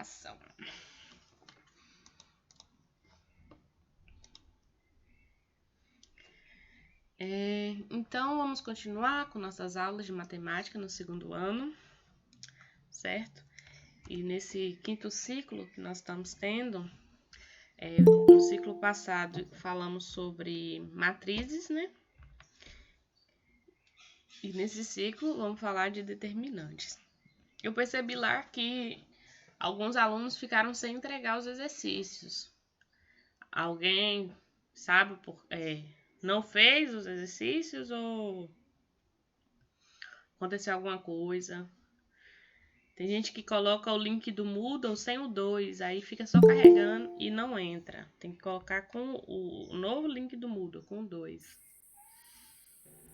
aplicação. Então, vamos continuar com nossas aulas de matemática no segundo ano, certo? E nesse quinto ciclo que nós estamos tendo, no ciclo passado falamos sobre matrizes, né? E nesse ciclo vamos falar de determinantes. Eu percebi lá que alguns alunos ficaram sem entregar os exercícios. Alguém sabe não fez os exercícios ou aconteceu alguma coisa? Tem gente que coloca o link do Moodle sem o 2, aí fica só carregando e não entra. Tem que colocar com o novo link do Moodle, com o 2.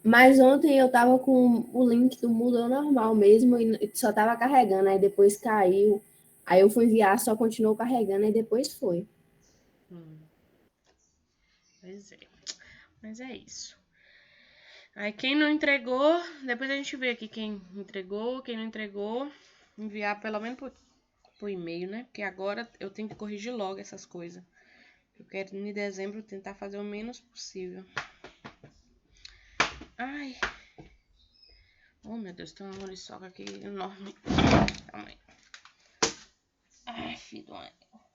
Mas ontem eu tava com o link do Moodle normal mesmo e só tava carregando, aí depois caiu. Aí eu fui enviar, só continuou carregando e depois foi. Pois é. Mas é isso. Aí quem não entregou, depois a gente vê aqui quem entregou, quem não entregou, enviar pelo menos por e-mail, né? Porque agora eu tenho que corrigir logo essas coisas. Eu quero em dezembro tentar fazer o menos possível. Ai. Oh, meu Deus, tem uma muriçoca aqui enorme. Calma aí. Ai, filho.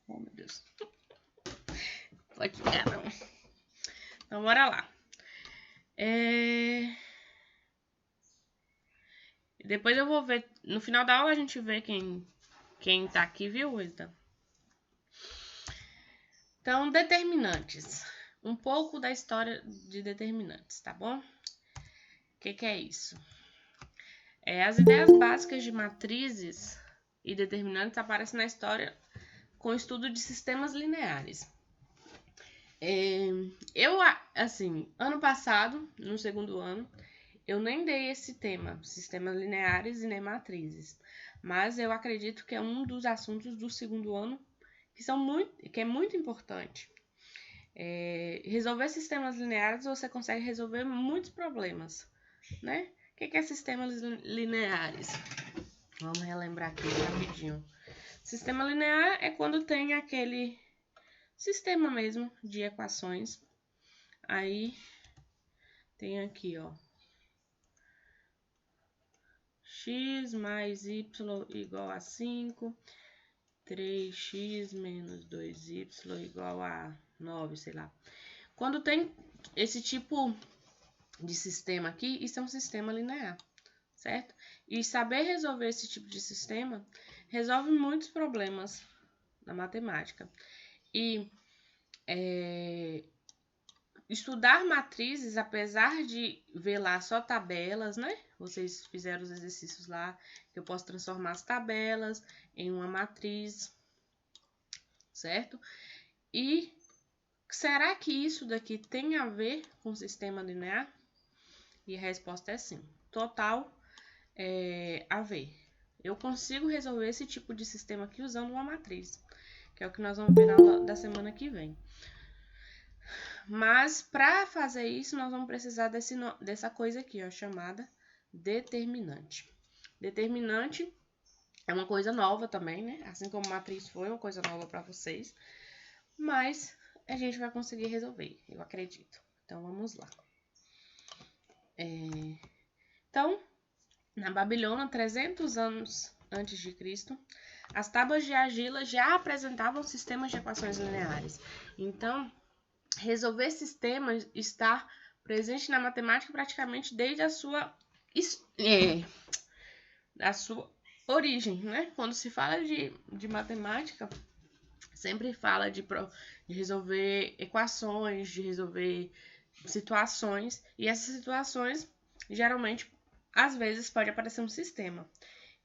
Oh, meu Deus. Pode ficar, não. Então, bora lá. Depois eu vou ver. No final da aula a gente vê quem tá aqui, viu, Wilton? Então, determinantes. Um pouco da história de determinantes, tá bom? O que é isso? As ideias básicas de matrizes e determinantes aparecem na história com o estudo de sistemas lineares. Ano passado, no segundo ano, eu nem dei esse tema, sistemas lineares e nem matrizes. Mas eu acredito que é um dos assuntos do segundo ano que é muito importante. Resolver sistemas lineares, você consegue resolver muitos problemas, né? O que é sistemas lineares? Vamos relembrar aqui rapidinho. Sistema linear é quando tem aquele sistema mesmo de equações. Aí tem aqui, ó. X mais y igual a 5. 3x menos 2y igual a 9, sei lá. Quando tem esse tipo de sistema aqui, isso é um sistema linear, certo? E saber resolver esse tipo de sistema resolve muitos problemas na matemática. E estudar matrizes, apesar de ver lá só tabelas, né? Vocês fizeram os exercícios lá, que eu posso transformar as tabelas em uma matriz, certo? E será que isso daqui tem a ver com o sistema linear? E a resposta é sim. Total a ver. Eu consigo resolver esse tipo de sistema aqui usando uma matriz, que é o que nós vamos ver na aula da semana que vem. Mas para fazer isso, nós vamos precisar dessa coisa aqui, ó, chamada determinante. Determinante é uma coisa nova também, né? Assim como matriz foi uma coisa nova para vocês. Mas a gente vai conseguir resolver, eu acredito. Então, vamos lá. Então, na Babilônia, 300 anos antes de Cristo, as tábuas de argila já apresentavam sistemas de equações lineares. Então, resolver sistemas está presente na matemática praticamente desde a sua origem, né? Quando se fala de matemática, sempre fala de resolver equações, de resolver situações, e essas situações, geralmente, às vezes, pode aparecer um sistema.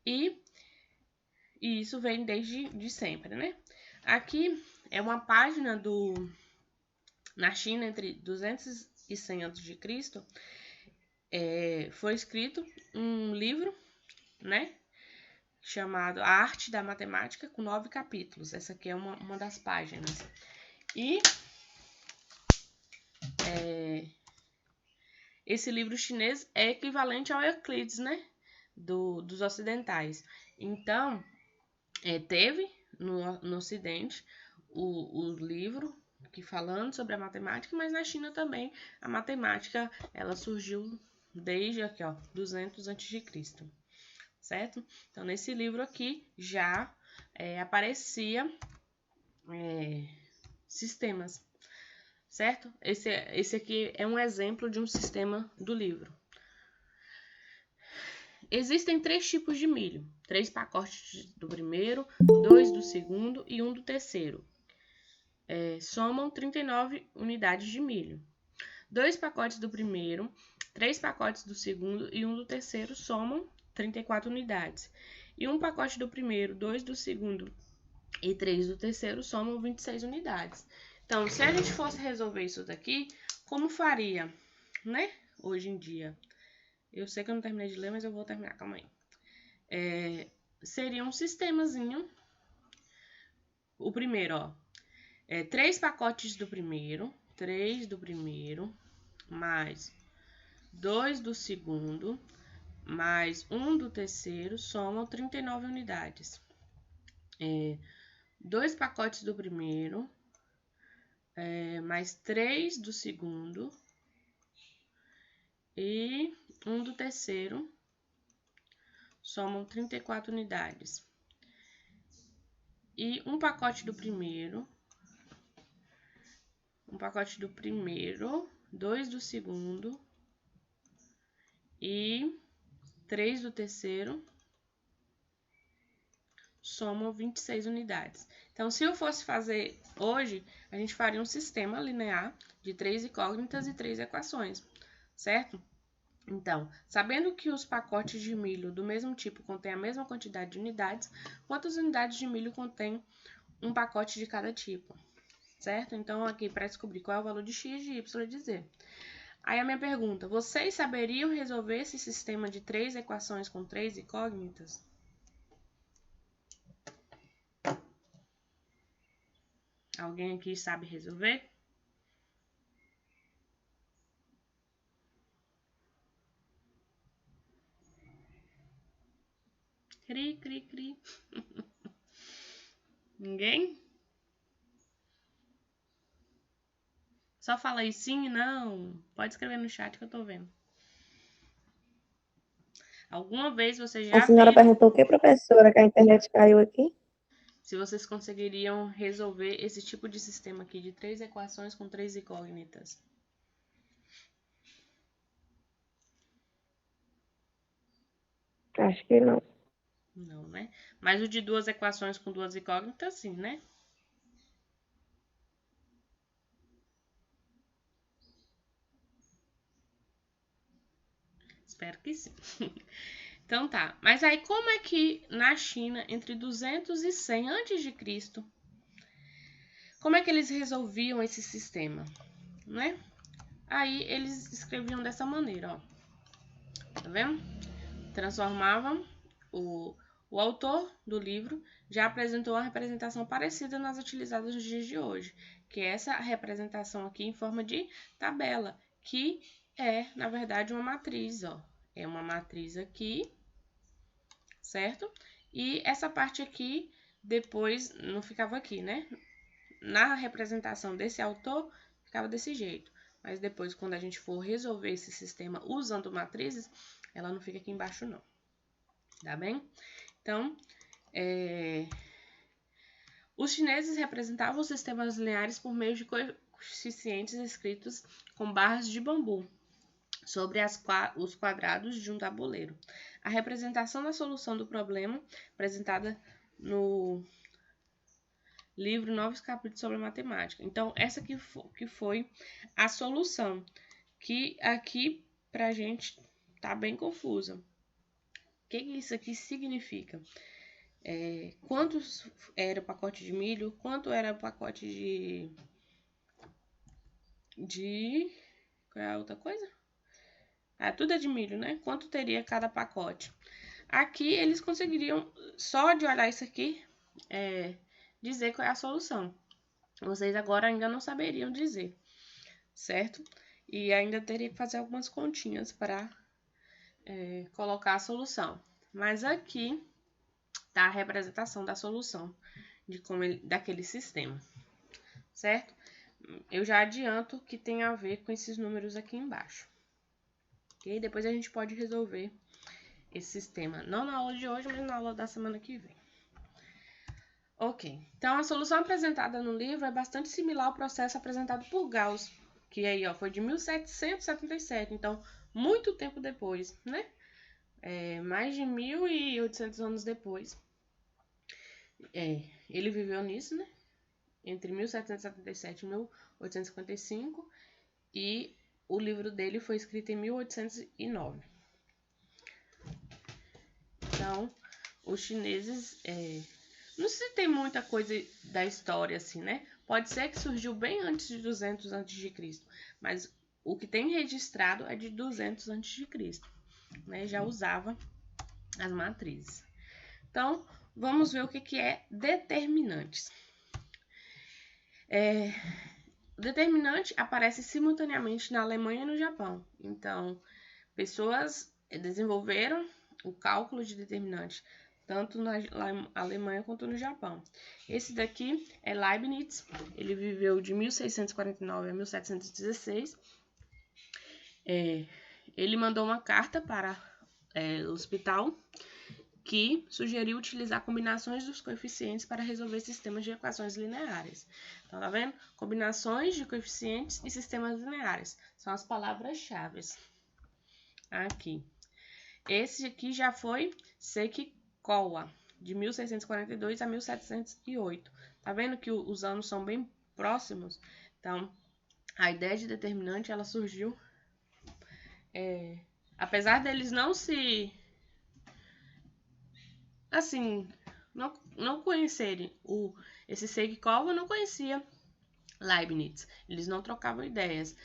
E isso vem desde sempre, né? Aqui é uma página na China, entre 200 e 100 a.C., foi escrito um livro, né? Chamado A Arte da Matemática, com 9 capítulos. Essa aqui é uma das páginas. E esse livro chinês é equivalente ao Euclides, né? Dos ocidentais. Então, teve no Ocidente o livro que falando sobre a matemática, mas na China também a matemática ela surgiu desde aqui, ó, 200 a.C., certo? Então, nesse livro aqui já aparecia sistemas, certo? Esse aqui é um exemplo de um sistema do livro. Existem 3 tipos de milho, 3 pacotes do primeiro, 2 do segundo e 1 do terceiro. Somam 39 unidades de milho. 2 pacotes do primeiro, 3 pacotes do segundo e 1 do terceiro somam 34 unidades. E 1 pacote do primeiro, 2 do segundo e 3 do terceiro somam 26 unidades. Então, se a gente fosse resolver isso daqui, como faria, né? Hoje em dia. Eu sei que eu não terminei de ler, mas eu vou terminar, calma aí. Seria um sistemazinho. O primeiro, ó. 3 pacotes do primeiro, 3 do primeiro, mais 2 do segundo, mais 1 do terceiro, somam 39 unidades. 2 pacotes do primeiro, mais 3 do segundo e 1 do terceiro, somam 34 unidades. E um pacote do primeiro, 2 do segundo e 3 do terceiro, somam 26 unidades. Então, se eu fosse fazer hoje, a gente faria um sistema linear de 3 incógnitas e 3 equações, certo? Então, sabendo que os pacotes de milho do mesmo tipo contêm a mesma quantidade de unidades, quantas unidades de milho contém um pacote de cada tipo, certo? Então, aqui para descobrir qual é o valor de x, de y e de z. Aí a minha pergunta, vocês saberiam resolver esse sistema de 3 equações com 3 incógnitas? Alguém aqui sabe resolver? Cri, cri, cri. Ninguém? Só fala aí sim e não. Pode escrever no chat que eu tô vendo. Alguma vez vocês já A senhora viram perguntou o que, professora, que a internet caiu aqui? se vocês conseguiriam resolver esse tipo de sistema aqui de 3 equações com 3 incógnitas? Acho que não. Não, né? Mas o de 2 equações com 2 incógnitas, sim, né? Espero que sim. Então tá. Mas aí como é que na China, entre 200 e 100 a.C., como é que eles resolviam esse sistema, né? Aí eles escreviam dessa maneira, ó. Tá vendo? Transformavam o autor do livro já apresentou uma representação parecida nas utilizadas nos dias de hoje, que é essa representação aqui em forma de tabela, que é, na verdade, uma matriz, ó. É uma matriz aqui, certo? E essa parte aqui, depois, não ficava aqui, né? Na representação desse autor, ficava desse jeito. Mas depois, quando a gente for resolver esse sistema usando matrizes, ela não fica aqui embaixo, não. Tá bem? Então, os chineses representavam os sistemas lineares por meio de coeficientes escritos com barras de bambu sobre os quadrados de um tabuleiro. A representação da solução do problema, apresentada no livro Novos Capítulos sobre Matemática. Então, essa que foi a solução, que aqui pra gente tá bem confusa. O que isso aqui significa? Quantos era o pacote de milho? Quanto era o pacote de... Qual é a outra coisa? Tudo é de milho, né? Quanto teria cada pacote? Aqui eles conseguiriam, só de olhar isso aqui, dizer qual é a solução. Vocês agora ainda não saberiam dizer, certo? E ainda teria que fazer algumas continhas para colocar a solução. Mas aqui tá a representação da solução daquele sistema, certo? Eu já adianto que tem a ver com esses números aqui embaixo. Ok? Depois a gente pode resolver esse sistema, não na aula de hoje, mas na aula da semana que vem. Ok, então a solução apresentada no livro é bastante similar ao processo apresentado por Gauss, que aí ó, foi de 1777, então muito tempo depois, né? Mais de 1800 anos depois. Ele viveu nisso, né? Entre 1777 e 1855, e o livro dele foi escrito em 1809. Então, os chineses, não se tem muita coisa da história assim, né? Pode ser que surgiu bem antes de 200 a.C., mas o que tem registrado é de 200 a.C., né? Já usava as matrizes. Então, vamos ver o que é determinantes. O determinante aparece simultaneamente na Alemanha e no Japão. Então, pessoas desenvolveram o cálculo de determinante tanto na Alemanha quanto no Japão. Esse daqui é Leibniz, ele viveu de 1649 a 1716. Ele mandou uma carta para o hospital que sugeriu utilizar combinações dos coeficientes para resolver sistemas de equações lineares. Então, tá vendo? Combinações de coeficientes e sistemas lineares são as palavras-chave aqui. Esse aqui já foi Sekikowa, de 1642 a 1708. Tá vendo que os anos são bem próximos? Então, a ideia de determinante, ela surgiu, apesar deles não se... assim, não conhecerem esse Sekikowa, não conhecia Leibniz. Eles não trocavam ideias.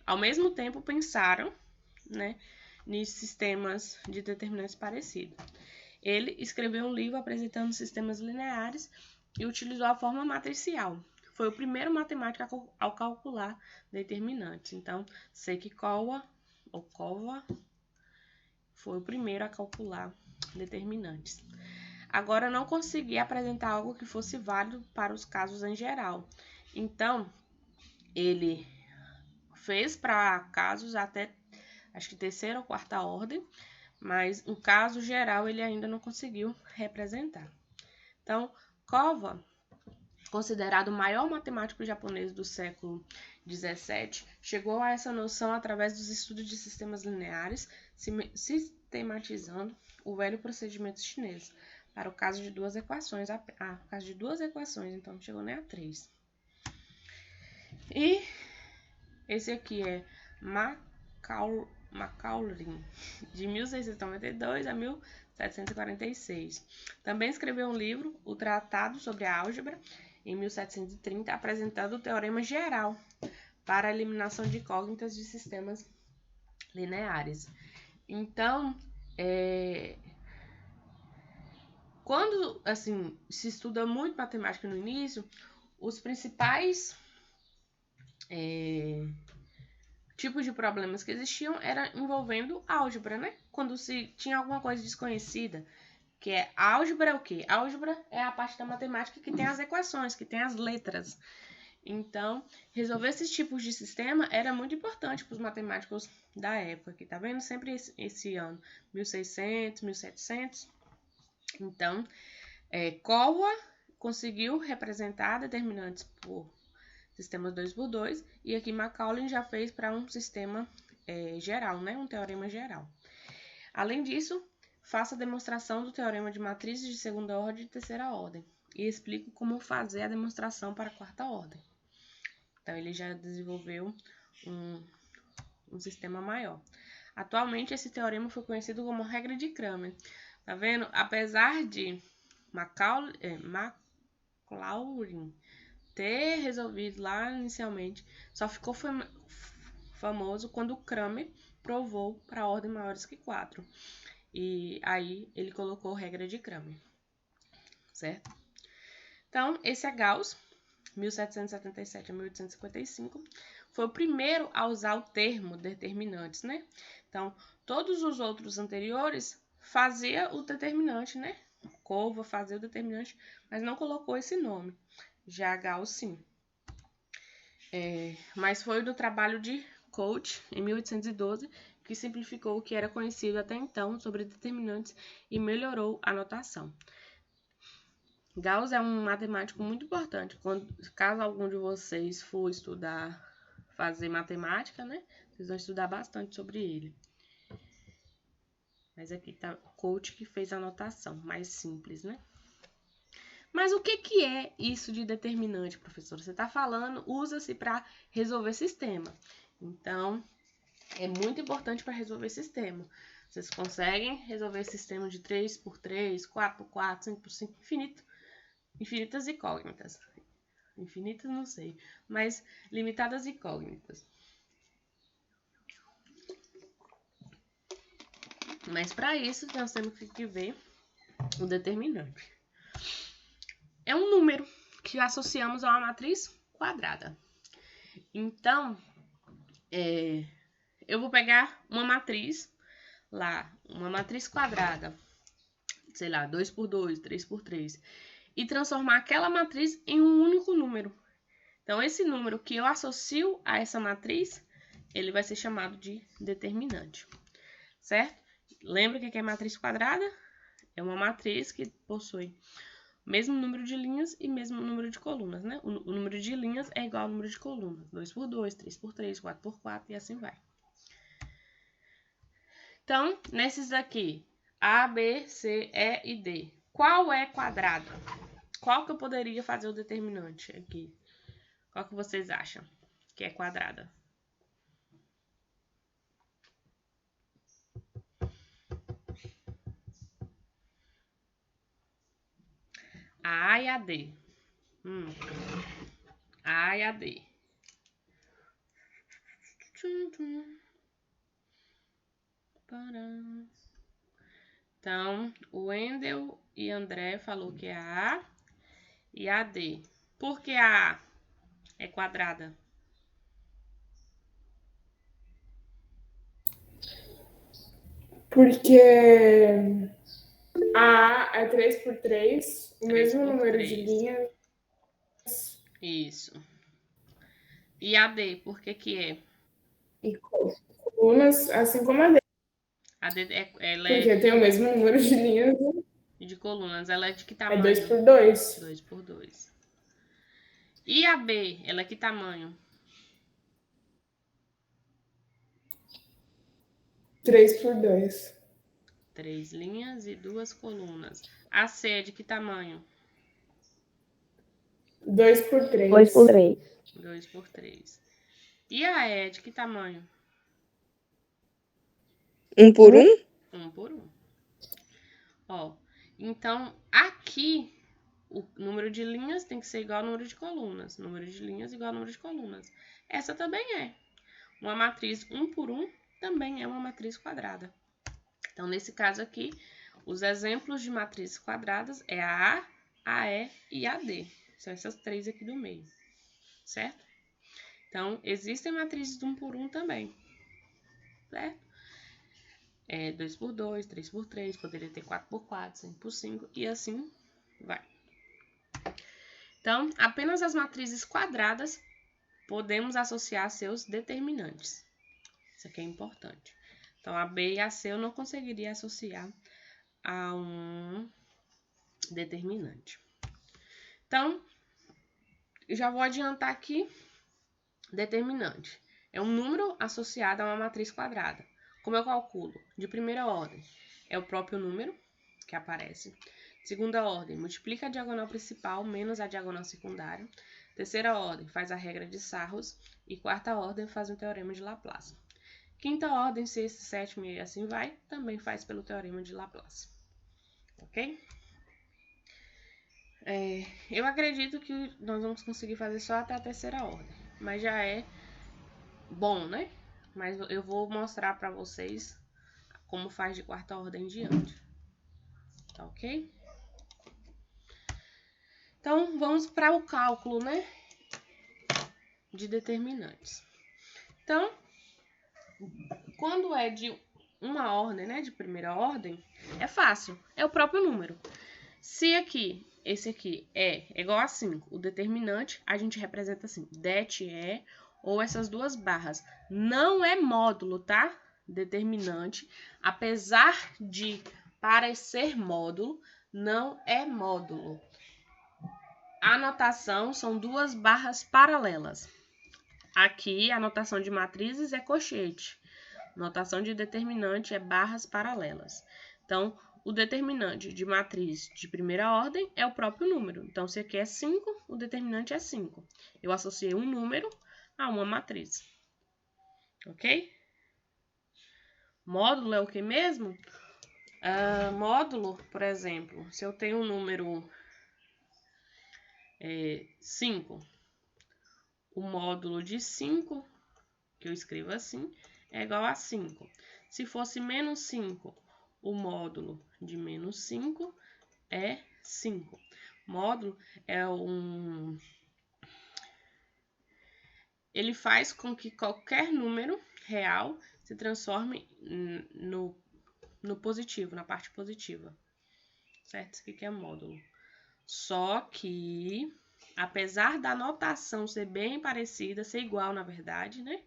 Ao mesmo tempo pensaram, né, em sistemas de determinantes parecidos. Ele escreveu um livro apresentando sistemas lineares e utilizou a forma matricial. Foi o primeiro matemático ao calcular determinantes. Então, Sekikowa ou Kowa foi o primeiro a calcular determinantes. Agora, não consegui apresentar algo que fosse válido para os casos em geral. Então, ele fez para casos até, acho que terceira ou quarta ordem, mas o caso geral ele ainda não conseguiu representar. Então, Kowa, considerado o maior matemático japonês do século XVII, chegou a essa noção através dos estudos de sistemas lineares, sistematizando o velho procedimento chinês para o caso de duas equações, então não chegou nem a 3. E esse aqui é Maclaurin, de 1692 a 1746. Também escreveu um livro, o Tratado sobre a Álgebra, em 1730, apresentando o teorema geral para a eliminação de incógnitas de sistemas lineares. Então, quando assim, se estuda muito matemática no início, os principais tipos de problemas que existiam era envolvendo álgebra, né? Quando se tinha alguma coisa desconhecida, que é álgebra é o quê? Álgebra é a parte da matemática que tem as equações, que tem as letras. Então, resolver esses tipos de sistema era muito importante para os matemáticos da época, que tá vendo? Sempre esse ano, 1600, 1700. Então, Kowa conseguiu representar determinantes por sistemas 2x2, e aqui Maclaurin já fez para um sistema geral, né? Um teorema geral. Além disso, faça a demonstração do teorema de matrizes de segunda ordem e terceira ordem, e explico como fazer a demonstração para a quarta ordem. Então, ele já desenvolveu um sistema maior. Atualmente, esse teorema foi conhecido como regra de Cramer. Tá vendo? Apesar de Maclaurin ter resolvido lá inicialmente, só ficou famoso quando Cramer provou para ordens maiores que 4. E aí ele colocou regra de Cramer, certo? Então, esse é Gauss, 1777 a 1855, foi o primeiro a usar o termo determinantes, né? Então, todos os outros anteriores faziam o determinante, né? colocou, fazer o determinante, mas não colocou esse nome. Já Gauss, sim. Mas foi do trabalho de Cauchy, em 1812, que simplificou o que era conhecido até então sobre determinantes e melhorou a notação. Gauss é um matemático muito importante. Caso algum de vocês for fazer matemática, né? Vocês vão estudar bastante sobre ele. Mas aqui tá o Cauchy que fez a notação, mais simples, né? Mas o que é isso de determinante, professor? Você está falando, usa-se para resolver sistema. Então, é muito importante para resolver sistema. Vocês conseguem resolver sistema de 3×3, 4×4, 5×5, infinito. Infinitas incógnitas. Infinitas não sei, mas limitadas incógnitas. Mas para isso, nós temos que ver o determinante. É um número que associamos a uma matriz quadrada. Então, eu vou pegar uma matriz lá, uma matriz quadrada, sei lá, 2×2, 3×3, e transformar aquela matriz em um único número. Então, esse número que eu associo a essa matriz, ele vai ser chamado de determinante, certo? Lembra que é matriz quadrada? É uma matriz que possui o mesmo número de linhas e mesmo número de colunas, né? O número de linhas é igual ao número de colunas. 2×2, 3×3, 4×4 e assim vai. Então, nesses aqui, A, B, C, E e D, qual é quadrado? Qual que eu poderia fazer o determinante aqui? Qual que vocês acham que é quadrada? A e a D. A e a D. Então, o Wendel e André falou que é a A e a D. Por que a A é quadrada? Porque a A é 3×3, o mesmo número de 3×3. linhas. Isso. E a D, por que que é? E colunas, assim como a D. A D ela Porque tem o mesmo número de linhas. de colunas. Ela é de que É tamanho? 2×2. 2×2. E a B, ela é que tamanho? 3×2. 3 linhas e 2 colunas. A C é de que tamanho? 2×3. 2×3. 2×3. E a E é de que tamanho? 1×1. 1×1. Ó, então aqui o número de linhas tem que ser igual ao número de colunas. Número de linhas igual ao número de colunas. Essa também é. Uma matriz 1×1 também é uma matriz quadrada. Então, nesse caso aqui, os exemplos de matrizes quadradas é a E e a D. São essas três aqui do meio, certo? Então, existem matrizes de 1×1 também, certo? 2×2, 3×3, poderia ter 4×4, 5×5 e assim vai. Então, apenas as matrizes quadradas podemos associar seus determinantes. Isso aqui é importante. Então, a B e a C eu não conseguiria associar a um determinante. Então, eu já vou adiantar aqui. Determinante é um número associado a uma matriz quadrada. Como eu calculo? De primeira ordem, é o próprio número que aparece. Segunda ordem, multiplica a diagonal principal menos a diagonal secundária. Terceira ordem, faz a regra de Sarros. E quarta ordem, faz o teorema de Laplace. Quinta ordem, sexta, sétima e assim vai, também faz pelo teorema de Laplace. Ok? Eu acredito que nós vamos conseguir fazer só até a terceira ordem, mas já é bom, né? Mas eu vou mostrar para vocês como faz de quarta ordem em diante. Tá ok? Então, vamos para o cálculo, né? De determinantes. Então, quando é de uma ordem, né? De primeira ordem, é fácil. É o próprio número. Se aqui, esse aqui é igual a 5, o determinante, a gente representa assim, det é, ou essas duas barras. Não é módulo, tá? Determinante, apesar de parecer módulo, não é módulo. A notação são duas barras paralelas. Aqui, a notação de matrizes é colchete. Notação de determinante é barras paralelas. Então, o determinante de matriz de primeira ordem é o próprio número. Então, se aqui é 5, o determinante é 5. Eu associei um número a uma matriz. Ok? Módulo é o que mesmo? Módulo, por exemplo, se eu tenho um número 5, o módulo de 5, que eu escrevo assim, é igual a 5. Se fosse menos 5, o módulo de menos 5 é 5. Módulo é ele faz com que qualquer número real se transforme no positivo, na parte positiva. Certo? Isso aqui é módulo. Só que, apesar da notação ser bem parecida, ser igual, na verdade, né?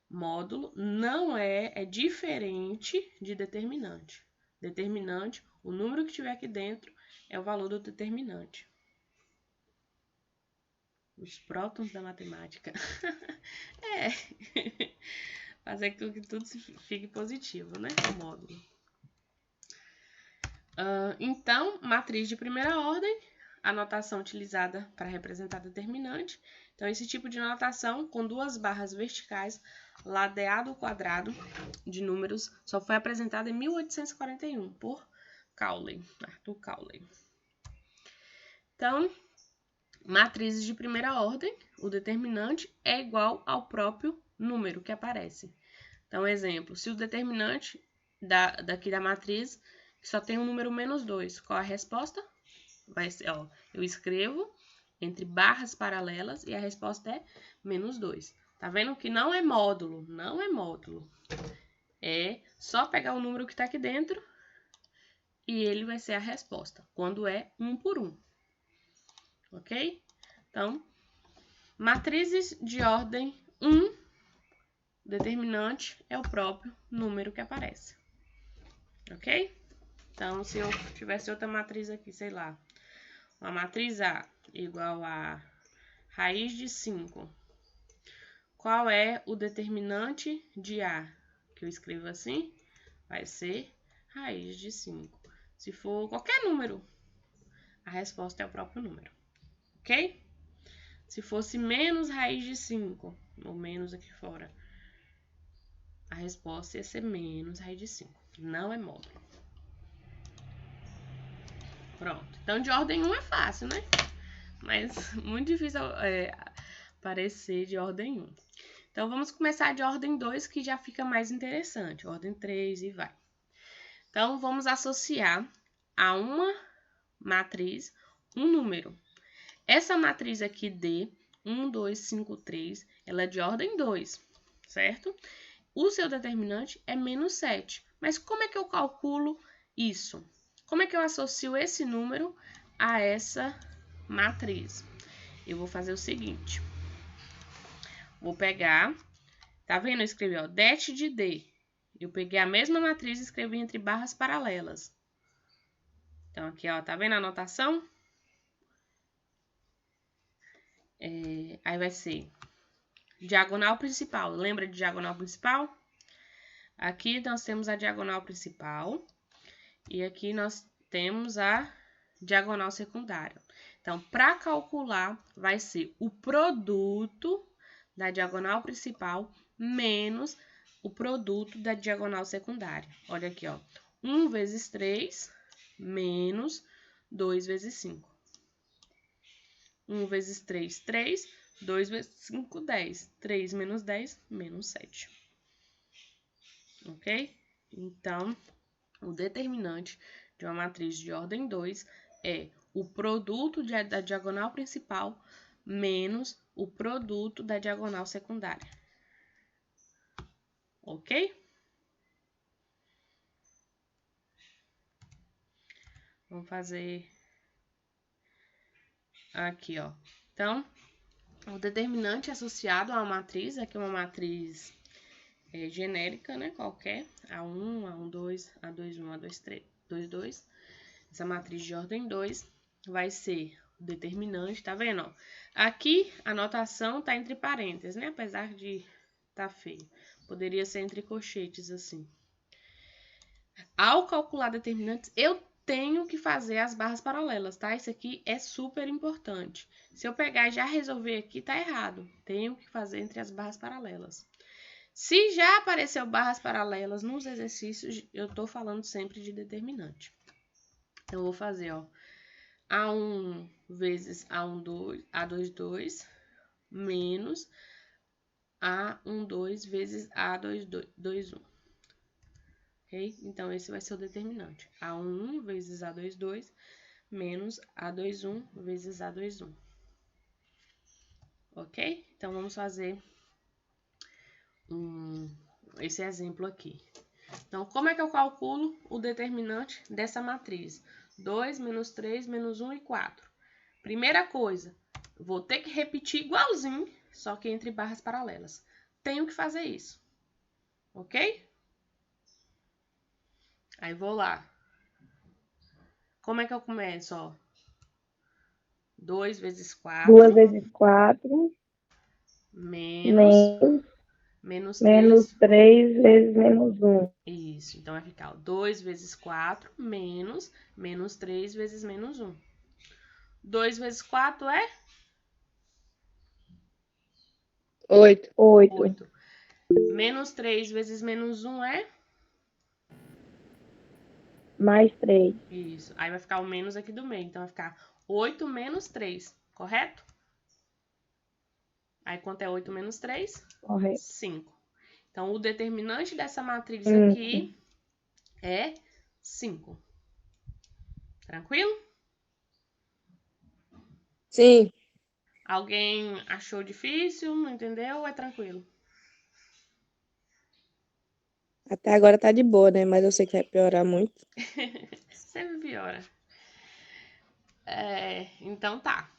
Módulo não é diferente de determinante. Determinante, o número que tiver aqui dentro é o valor do determinante. Os prótons da matemática. Fazer com que tudo fique positivo, né? O módulo. Então, matriz de primeira ordem, a notação utilizada para representar determinante. Então, esse tipo de notação com duas barras verticais ladeado ao quadrado de números só foi apresentada em 1841 por Arthur Cowley. Então, matrizes de primeira ordem, o determinante é igual ao próprio número que aparece. Então, exemplo, se o determinante daqui da matriz só tem o número menos 2, qual a resposta? Vai ser, eu escrevo entre barras paralelas e a resposta é menos 2. Tá vendo que não é módulo, não é módulo. É só pegar o número que está aqui dentro e ele vai ser a resposta, quando é 1 por 1. Ok? Então, matrizes de ordem 1, determinante é o próprio número que aparece. Ok? Então, se eu tivesse outra matriz aqui, sei lá, uma matriz A igual a raiz de 5. Qual é o determinante de A? Que eu escrevo assim, vai ser raiz de 5. Se for qualquer número, a resposta é o próprio número. Ok? Se fosse menos raiz de 5, ou menos aqui fora, a resposta ia ser menos raiz de 5. Não é módulo. Pronto. Então, de ordem 1 é fácil, né? Mas muito difícil parecer de ordem 1. Então, vamos começar de ordem 2, que já fica mais interessante. Ordem 3 e vai. Então, vamos associar a uma matriz um número. Essa matriz aqui D, 1, 2, 5, 3, ela é de ordem 2, certo? O seu determinante é menos 7. Mas como é que eu calculo isso? Como é que eu associo esse número a essa matriz? Eu vou fazer o seguinte. Vou pegar, tá vendo? Eu escrevi, det de D. Eu peguei a mesma matriz e escrevi entre barras paralelas. Então, aqui, tá vendo a anotação? Aí vai ser diagonal principal. Lembra de diagonal principal? Aqui nós temos a diagonal principal. E aqui nós temos a diagonal secundária. Então, para calcular, vai ser o produto da diagonal principal menos o produto da diagonal secundária. Olha aqui, 1 vezes 3 menos 2 vezes 5. 1 vezes 3, 3. 2 vezes 5, 10. 3 menos 10, menos 7. Ok? Então, o determinante de uma matriz de ordem 2 é o produto da diagonal principal menos o produto da diagonal secundária. Ok? Vamos fazer aqui, ó. Então, o determinante associado a uma matriz, aqui uma matriz genérica, né? Qualquer, A1, A12, A21, A23, 22. Essa matriz de ordem 2 vai ser o determinante, tá vendo? Ó? Aqui a notação tá entre parênteses, né? Apesar de tá feio. Poderia ser entre colchetes, assim. Ao calcular determinantes, eu tenho que fazer as barras paralelas, tá? Isso aqui é super importante. Se eu pegar e já resolver aqui, tá errado. Tenho que fazer entre as barras paralelas. Se já apareceu barras paralelas nos exercícios, eu tô falando sempre de determinante. Então, eu vou fazer, ó, A1 vezes A12, A22 menos A12 vezes A21. Ok? Então, esse vai ser o determinante. A11 vezes A22 menos A21 vezes A21. Ok? Então, vamos fazer esse exemplo aqui. Então, como é que eu calculo o determinante dessa matriz? 2, menos 3, menos 1 e 4. Primeira coisa, vou ter que repetir igualzinho, só que entre barras paralelas. Tenho que fazer isso. Ok? Aí, vou lá. Como é que eu começo, ó? 2 vezes 4. 2 vezes 4, Menos menos 3. 3 vezes menos 1. Isso, então vai ficar 2 vezes 4 menos 3 vezes menos 1. 2 vezes 4 é 8. 8. Menos 3 vezes menos 1 é? Mais 3. Isso. Aí vai ficar o menos aqui do meio. Então vai ficar 8 menos 3, correto? Aí quanto é 8 menos 3? Correto. 5. Então o determinante dessa matriz aqui é 5. Tranquilo? Sim. Alguém achou difícil? Não entendeu? Ou é tranquilo? Até agora tá de boa, né? Mas eu sei que vai piorar muito. Sempre piora. Então tá.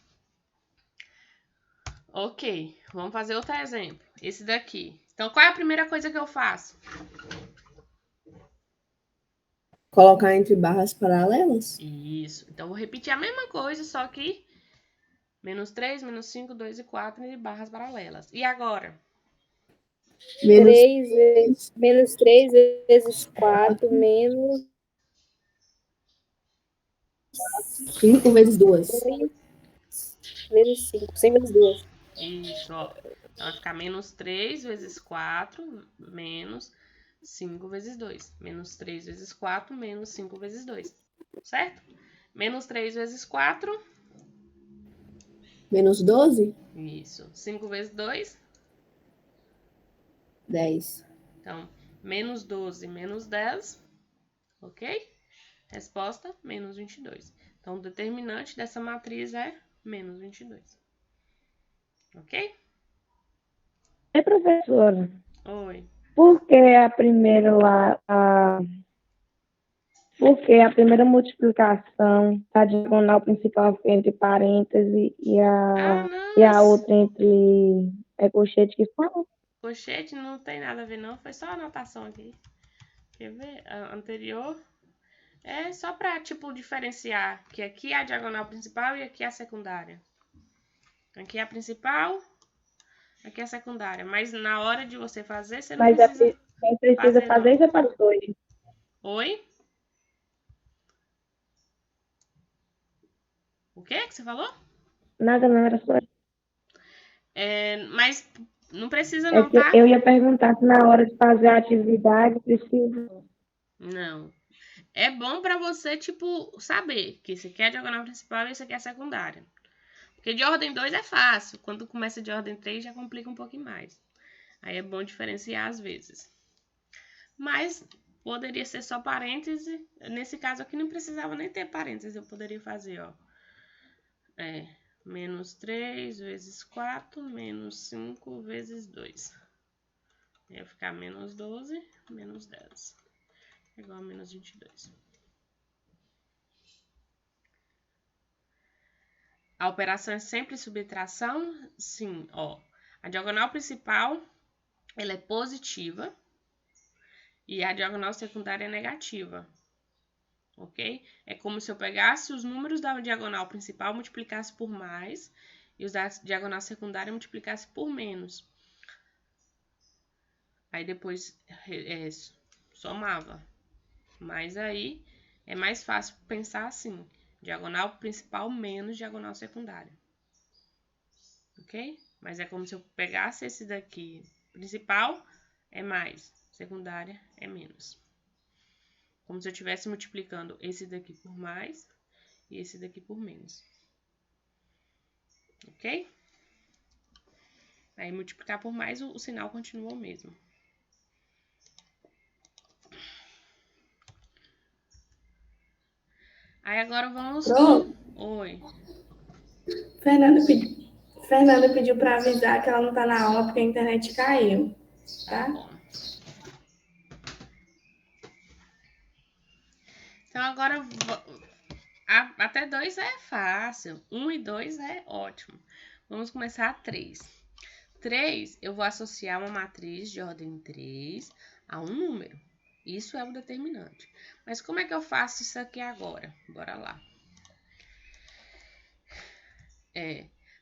Ok, vamos fazer outro exemplo. Esse daqui. Então, qual é a primeira coisa que eu faço? Colocar entre barras paralelas? Isso. Então, vou repetir a mesma coisa, só que menos 3, menos 5, 2 e 4 em barras paralelas. E agora? Menos 3 vezes 4 menos 5 vezes 2. 2 vezes 5. 100 vezes 2. Isso, ó. Então, vai ficar menos 3 vezes 4 menos 5 vezes 2. Menos 3 vezes 4 menos 5 vezes 2. Certo? Menos 3 vezes 4. Menos 12? Isso. 5 vezes 2. 10. Então, menos 12 menos 10. Ok? Resposta, menos 22. Então, o determinante dessa matriz é menos 22. Ok? Professora, Oi. por que a primeira porque a primeira multiplicação, a diagonal principal fica entre parênteses e Ah, não, a mas outra entre colchete que fala? colchete não tem nada a ver, não. Foi só a anotação aqui. Quer ver? A anterior é só para, tipo, diferenciar que aqui é a diagonal principal e aqui é a secundária. Aqui é a principal, aqui é a secundária. Mas na hora de você fazer, você não Mas precisa quem precisa fazer não. isso é para os dois. Oi? O que você falou? Nada, não era só. Mas não precisa É não, que tá? eu ia perguntar se na hora de fazer a atividade precisa. Não. É bom pra você, tipo, saber que esse aqui é a diagonal principal e esse aqui é a secundária. Porque de ordem 2 é fácil. Quando começa de ordem 3 já complica um pouquinho mais. Aí é bom diferenciar às vezes. Mas poderia ser só parêntese. Nesse caso aqui não precisava nem ter parêntese. Eu poderia fazer, ó. Menos 3 vezes 4, menos 5 vezes 2. Ia ficar menos 12, menos 10. Igual a menos 22. A operação é sempre subtração? Sim, ó. A diagonal principal, ela é positiva e a diagonal secundária é negativa, ok? É como se eu pegasse os números da diagonal principal, multiplicasse por mais e os da diagonal secundária multiplicasse por menos. Aí depois somava. Mas aí é mais fácil pensar assim: diagonal principal menos diagonal secundária. Ok? Mas é como se eu pegasse esse daqui, principal é mais, secundária é menos. Como se eu estivesse multiplicando esse daqui por mais e esse daqui por menos. Ok? Aí multiplicar por mais, o sinal continua o mesmo. Aí agora vamos... Pro, Oi. Fernanda pediu para avisar que ela não tá na aula porque a internet caiu, Tá tá? bom. Então agora até 2 é fácil. 1 e 2 é ótimo. Vamos começar a 3. 3, eu vou associar uma matriz de ordem 3 a um número. Isso é o determinante. Mas como é que eu faço isso aqui agora? Bora lá.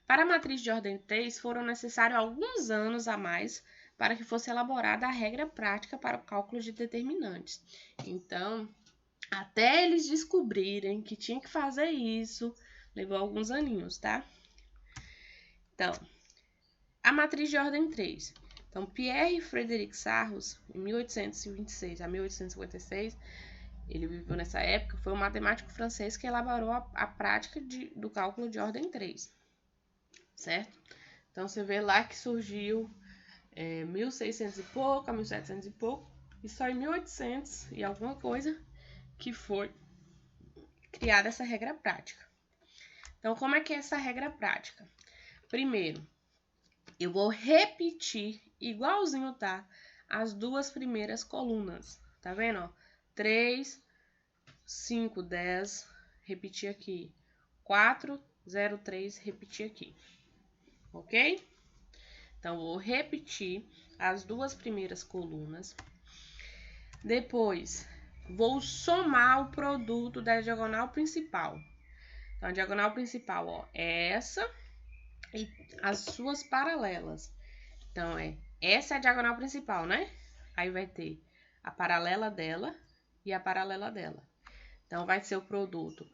Para a matriz de ordem 3, foram necessários alguns anos a mais para que fosse elaborada a regra prática para o cálculo de determinantes. Então, até eles descobrirem que tinha que fazer isso, levou alguns aninhos, tá? Então, a matriz de ordem 3. Então, Pierre Frédéric Sarrus, em 1826 a 1856, ele viveu nessa época, foi um matemático francês que elaborou a prática do cálculo de ordem 3, certo? Então, você vê lá que surgiu 1600 e pouco, a 1700 e pouco, e só em 1800 e alguma coisa que foi criada essa regra prática. Então, como é que é essa regra prática? Primeiro, eu vou repetir, igualzinho, tá? As duas primeiras colunas. Tá vendo, ó? 3, 5, 10, repetir aqui. 4, 0, 3, repetir aqui. Ok? Então, vou repetir as duas primeiras colunas. Depois, vou somar o produto da diagonal principal. Então, a diagonal principal, ó, é essa e as suas paralelas. Então, essa é a diagonal principal, né? Aí vai ter a paralela dela e a paralela dela. Então, vai ser o produto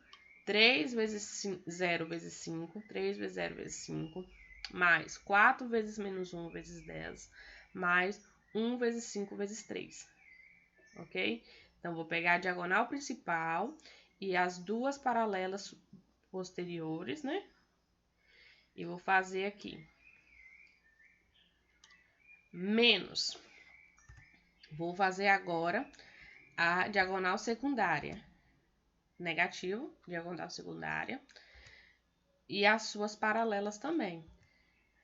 3 vezes 0 vezes 5, 3 vezes 0 vezes 5, mais 4 vezes menos 1 vezes 10, mais 1 vezes 5 vezes 3. Ok? Então, vou pegar a diagonal principal e as duas paralelas posteriores, né? E vou fazer aqui. Menos. Vou fazer agora a diagonal secundária. Negativo, diagonal secundária. E as suas paralelas também.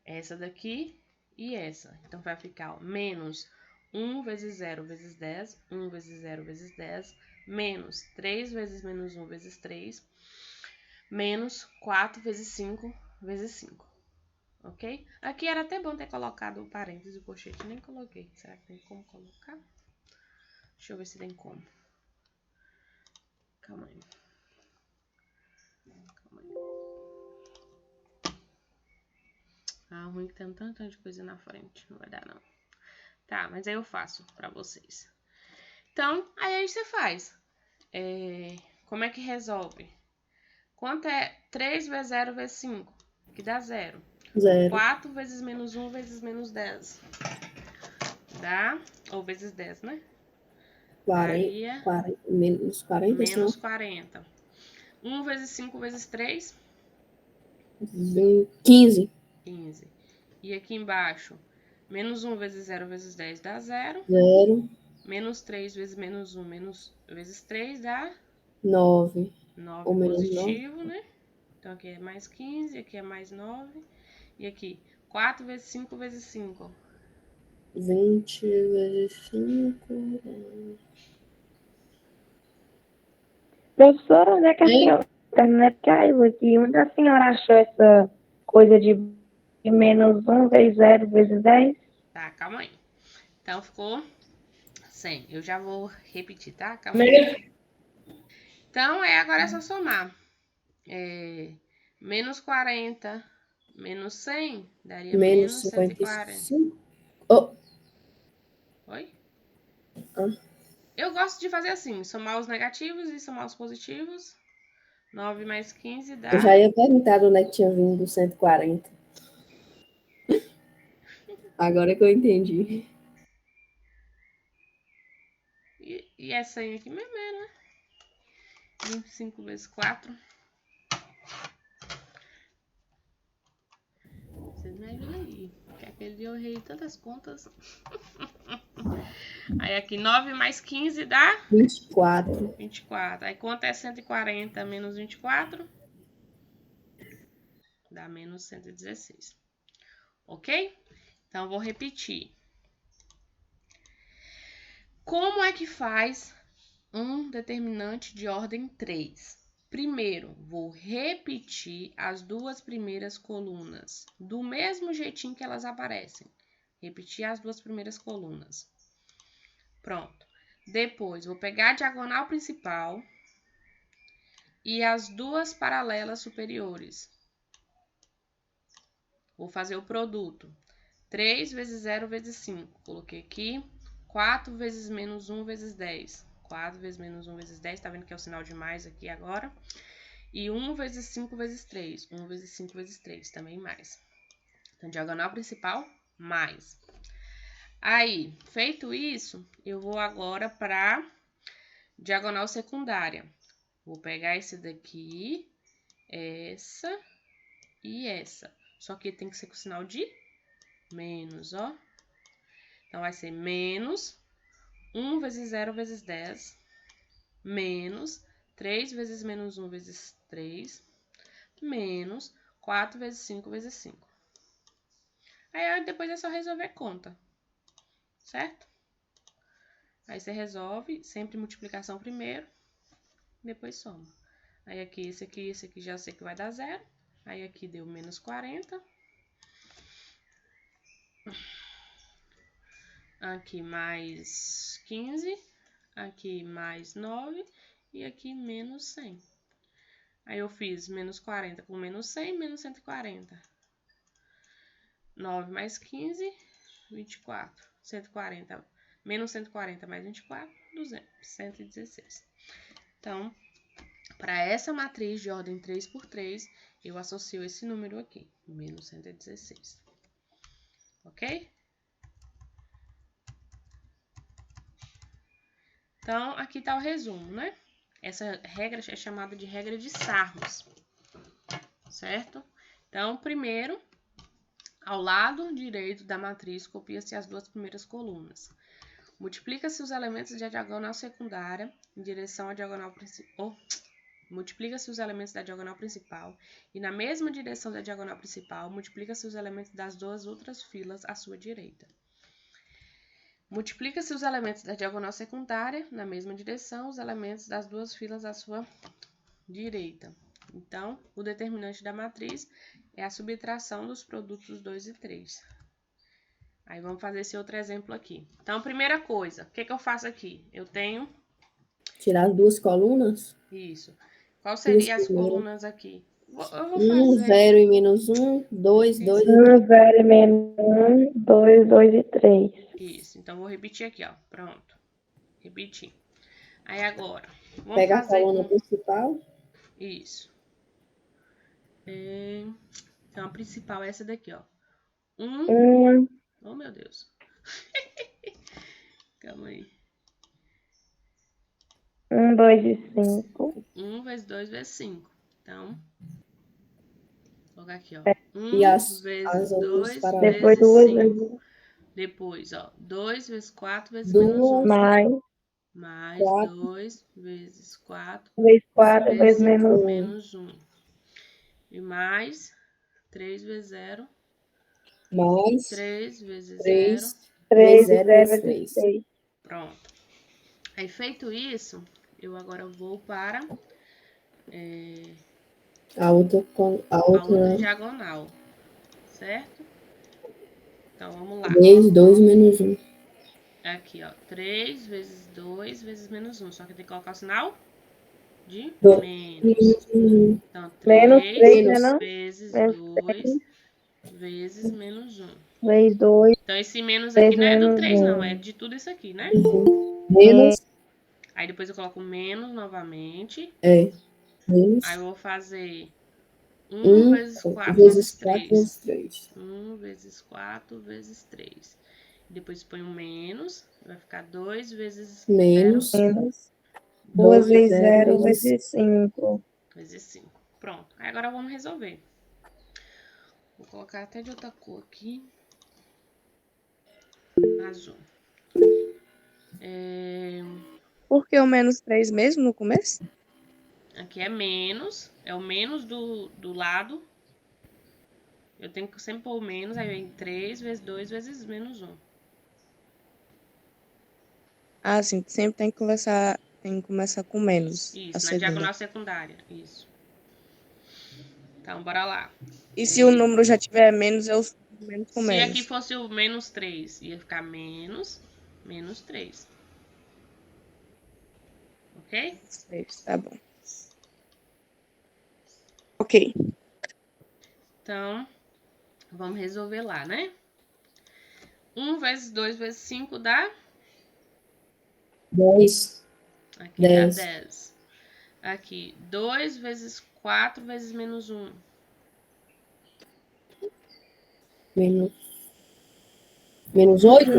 Essa daqui e essa. Então, vai ficar, ó, menos 1 vezes 0 vezes 10, 1 vezes 0 vezes 10, menos 3 vezes menos 1 vezes 3, menos 4 vezes 5 vezes 5. Ok? Aqui era até bom ter colocado o parênteses e o colchete, nem coloquei. Será que tem como colocar? Deixa eu ver se tem como. Calma aí. Ah, ruim que tem um tanto de coisa na frente. Não vai dar, não. Tá, mas aí eu faço pra vocês. Então, aí você faz. Como é que resolve? Quanto é 3 vezes 0 vezes 5? Que dá 0. 0. 4 vezes menos 1 vezes menos 10. Dá? Ou vezes 10, né? 40, menos 40, menos senão 40. 1 vezes 5 vezes 3? 15. 15. E aqui embaixo, menos 1 vezes 0 vezes 10 dá 0. 0. Menos 3 vezes menos 1 vezes 3 dá 9. 9 Ou menos positivo, 9. né? Então, aqui é mais 15, aqui é mais 9. E aqui, 4 vezes 5 vezes 5. 20 vezes 5. Professora, onde é que a Hein? senhora terminei porque caiu aqui. Onde a senhora achou essa coisa de menos 1 vezes 0 vezes 10? Tá, calma aí. Então, ficou 100. Eu já vou repetir, tá? Calma aí. Menos, Então, agora é só somar. Menos 40 menos 100 daria Menos menos 140. 55. Oh, Oi? ah, Eu gosto de fazer assim, somar os negativos e somar os positivos. 9 mais 15 dá... eu já ia perguntar onde é que tinha vindo 140. Agora que eu entendi. E essa aí aqui mesmo, né? 25 vezes 4. Vocês me ajudam aí. Porque aquele dia eu errei tantas contas. Aí aqui 9 mais 15 dá 24. 24. Aí quanto é 140 menos 24? Dá menos 116. Ok? Então, vou repetir. Como é que faz um determinante de ordem 3? Primeiro, vou repetir as duas primeiras colunas do mesmo jeitinho que elas aparecem. Repetir as duas primeiras colunas. Pronto. Depois, vou pegar a diagonal principal e as duas paralelas superiores. Vou fazer o produto. 3 vezes 0 vezes 5. Coloquei aqui. 4 vezes menos 1 vezes 10. 4 vezes menos 1 vezes 10. Tá vendo que é o sinal de mais aqui agora? E 1 vezes 5 vezes 3. 1 vezes 5 vezes 3. Também mais. Então, diagonal principal, mais. Aí, feito isso, eu vou agora para diagonal secundária. Vou pegar esse daqui, essa e essa. Só que tem que ser com sinal de menos, ó. Então, vai ser menos 1 vezes 0 vezes 10, menos 3 vezes menos 1 vezes 3, menos 4 vezes 5 vezes 5. Aí, depois é só resolver conta, certo? Aí, você resolve, sempre multiplicação primeiro, depois soma. Aí, aqui, esse aqui já sei que vai dar 0. Aí, aqui deu menos 40. Aqui mais 15, aqui mais 9 e aqui menos 100. Aí eu fiz menos 40 com menos 100, menos 140. 9 mais 15, 24. 140, menos 140 mais 24, 200, 116. Então, para essa matriz de ordem 3 por 3, eu associo esse número aqui, menos 116. Ok? Então, aqui está o resumo, né? Essa regra é chamada de regra de Sarros, certo? Então, primeiro, ao lado direito da matriz, copia-se as duas primeiras colunas. Multiplica-se os elementos da diagonal secundária em direção à diagonal principal. Multiplica-se os elementos da diagonal principal e na mesma direção da diagonal principal, multiplica-se os elementos das duas outras filas à sua direita. Multiplica-se os elementos da diagonal secundária, na mesma direção, os elementos das duas filas à sua direita. Então, o determinante da matriz é a subtração dos produtos 2 e 3. Aí, vamos fazer esse outro exemplo aqui. Então, primeira coisa, o que eu faço aqui? Eu tenho... Tirar as duas colunas? Isso. Qual seriam as colunas aqui? Eu vou 1, fazer... 0 e menos 1, 2, 2 e 1, 3. 0 e menos 1, 2, 2 e 3. Isso. Então, vou repetir aqui, ó. Pronto. Repetir. Aí, agora, vamos Pega a fazer coluna com... principal. Isso. Então, a principal é essa daqui, ó. 1. Oh, meu Deus. Calma aí. 1, 2 e 5. 1 vezes 2 vezes 5. Então, vou colocar aqui, ó. 1 E as vezes outras 2 paralelas. Depois vezes 2 5. vezes Depois, ó. 2 vezes 4 vezes menos 1. 2, mais Mais 4 2 vezes 4 vezes 4 vezes vezes menos 1. menos 1. E mais 3 vezes 0. mais 3 vezes 0. 3 3 vezes e 0 0 vezes vezes 3. 3. Pronto. Aí, feito isso, eu agora vou para A outra, a outra diagonal, certo? Então, vamos lá. 3, 2, menos 1. Aqui, ó, 3 vezes 2 vezes menos 1. Só que tem que colocar o sinal de Do- menos. Então, Menos 3 3, né, não? vezes Menos 2 vezes menos 1. Vezes 2, Então, esse menos aqui não é do menos 3, não. 1. É de tudo isso aqui, né? Menos, Aí, depois eu coloco menos novamente. menos Aí, eu vou fazer 1 1 vezes 4 vezes vezes 4 3. vezes 3. 1 vezes 4 vezes 3. Depois põe um menos. Vai ficar 2 vezes Menos 2 vezes 0 0 vezes 5. vezes 5. Pronto. Aí agora vamos resolver. Vou colocar até de outra cor aqui. Azul. Por que o menos 3 mesmo no começo? Aqui é menos. É o menos do lado. Eu tenho que sempre pôr o menos. Aí vem 3 vezes 2 vezes menos 1. Ah, sim, sempre tem que começar com menos. A Isso, na segunda. diagonal secundária. Isso. Então, bora lá. E se o número já tiver menos, eu subo menos com Se menos. aqui fosse o menos 3, ia ficar menos 3. Ok? 3, tá bom. Ok. Então, vamos resolver lá, né? 1 vezes 2 vezes 5 dá? 10. Aqui dá 10. 10. Aqui, 2 vezes 4 vezes menos 1. Menos 8?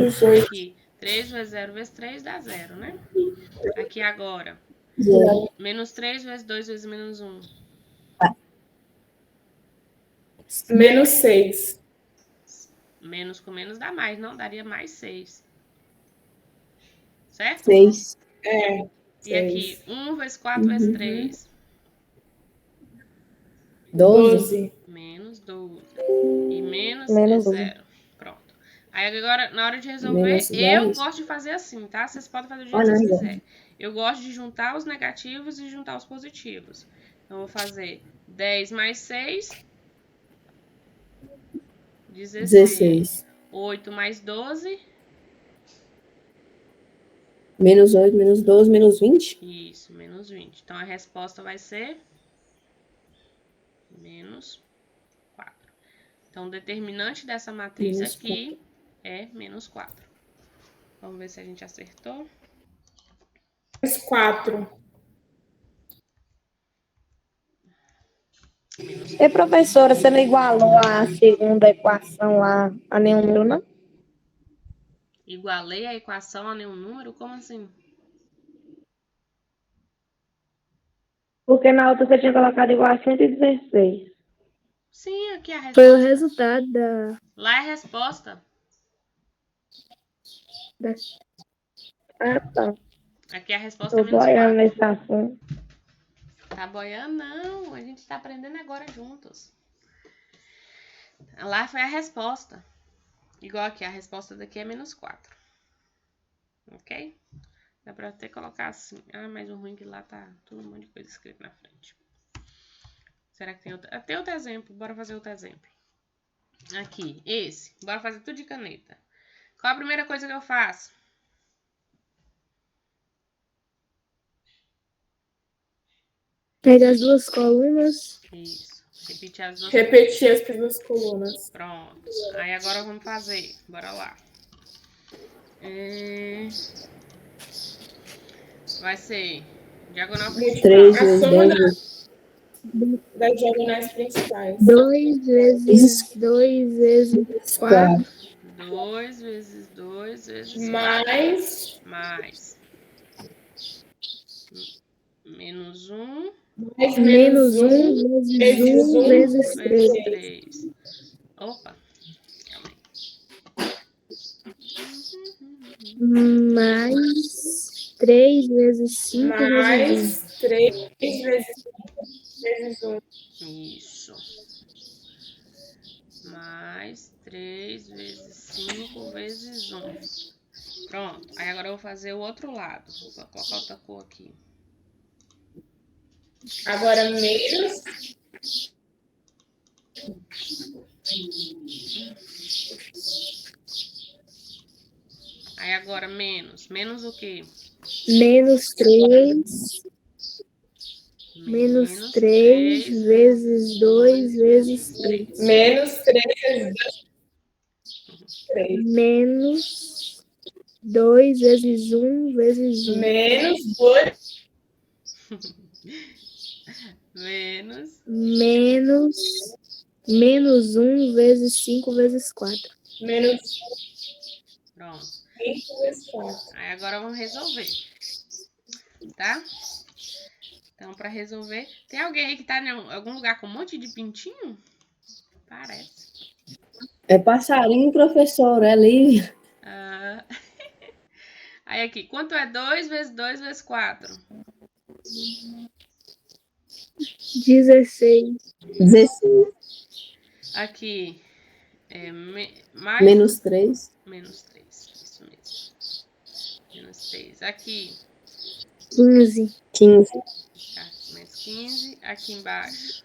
Aqui, 3 vezes 0 vezes 3 dá 0, né? Aqui agora, 0. menos 3 vezes 2 vezes menos 1. Menos 6. Menos com menos dá mais, não? Daria mais 6. Certo? 6. É. E aqui, 1 vezes 4 vezes 3. 12. Menos 12. E menos Menos 0. Pronto. Aí agora, na hora de resolver, Menos eu 10. gosto de fazer assim, tá? Vocês podem fazer do jeito Ah, que não, vocês igual. quiserem. Eu gosto de juntar os negativos e juntar os positivos. Então, eu vou fazer 10 mais 6, 16. 16. 8 mais 12, Menos 8, menos 12, menos 20. isso, menos 20. Então, a resposta vai ser menos 4. Então, o determinante dessa matriz Menos aqui é menos 4. Vamos ver se a gente acertou. Menos 4. Menos E professora, você não igualou a segunda equação lá a nenhum número, não? Igualei a equação a nenhum número? Como assim? Porque na outra você tinha colocado igual a 116. Sim, aqui é a resposta. Foi o resultado da... Lá é a resposta. Ah, tá. Aqui a resposta é Tô menos boiando 4. nesse assunto. Tá boiando? Não. A gente tá aprendendo agora juntos. Lá foi a resposta. Igual aqui, a resposta daqui é menos 4. Ok? Dá pra até colocar assim. Ah, mas o ruim é que lá tá todo um monte de coisa escrita na frente. Será que tem outro? Tem outro exemplo. Bora fazer outro exemplo. Aqui, esse. Bora fazer tudo de caneta. Qual a primeira coisa que eu faço? Pega as duas colunas. Isso. Repetir as duas. Repetir as duas colunas. Pronto. Aí agora vamos fazer. Bora lá. Vai ser diagonal principal. 3 A vezes soma 10. das diagonais principais. 2 vezes 2 vezes 4. 2 vezes 2 vezes 4. Mais. Menos 1 Mais Menos menos 1 1 vezes 1 vezes vezes 3. 3. Opa. Calma aí. Mais 3 vezes 5 vezes 1. mais 3 vezes 1. Isso. Mais 3 vezes 5 vezes 1. Pronto. Aí agora eu vou fazer o outro lado. Vou colocar outra cor aqui. Agora, menos Aí agora menos. Menos o quê? Menos 3. Menos Menos 3 3 vezes 2 vezes 3. menos 3 vezes 3. Menos 2 vezes 1 vezes 1. Menos 2. Menos. Menos 1 vezes 5 vezes 4. Menos Pronto. 5 vezes 4. Aí agora vamos resolver. Tá? Então, para resolver... Tem alguém aí que tá em algum lugar com um monte de pintinho? Parece. É passarinho, professor, é livre. Ah. Aí aqui, quanto é 2 vezes 2 vezes 4? 16. Aqui, mais... Menos 3. Menos 3, isso mesmo. Menos 3. Aqui, 15. tá, mais 15. Aqui embaixo,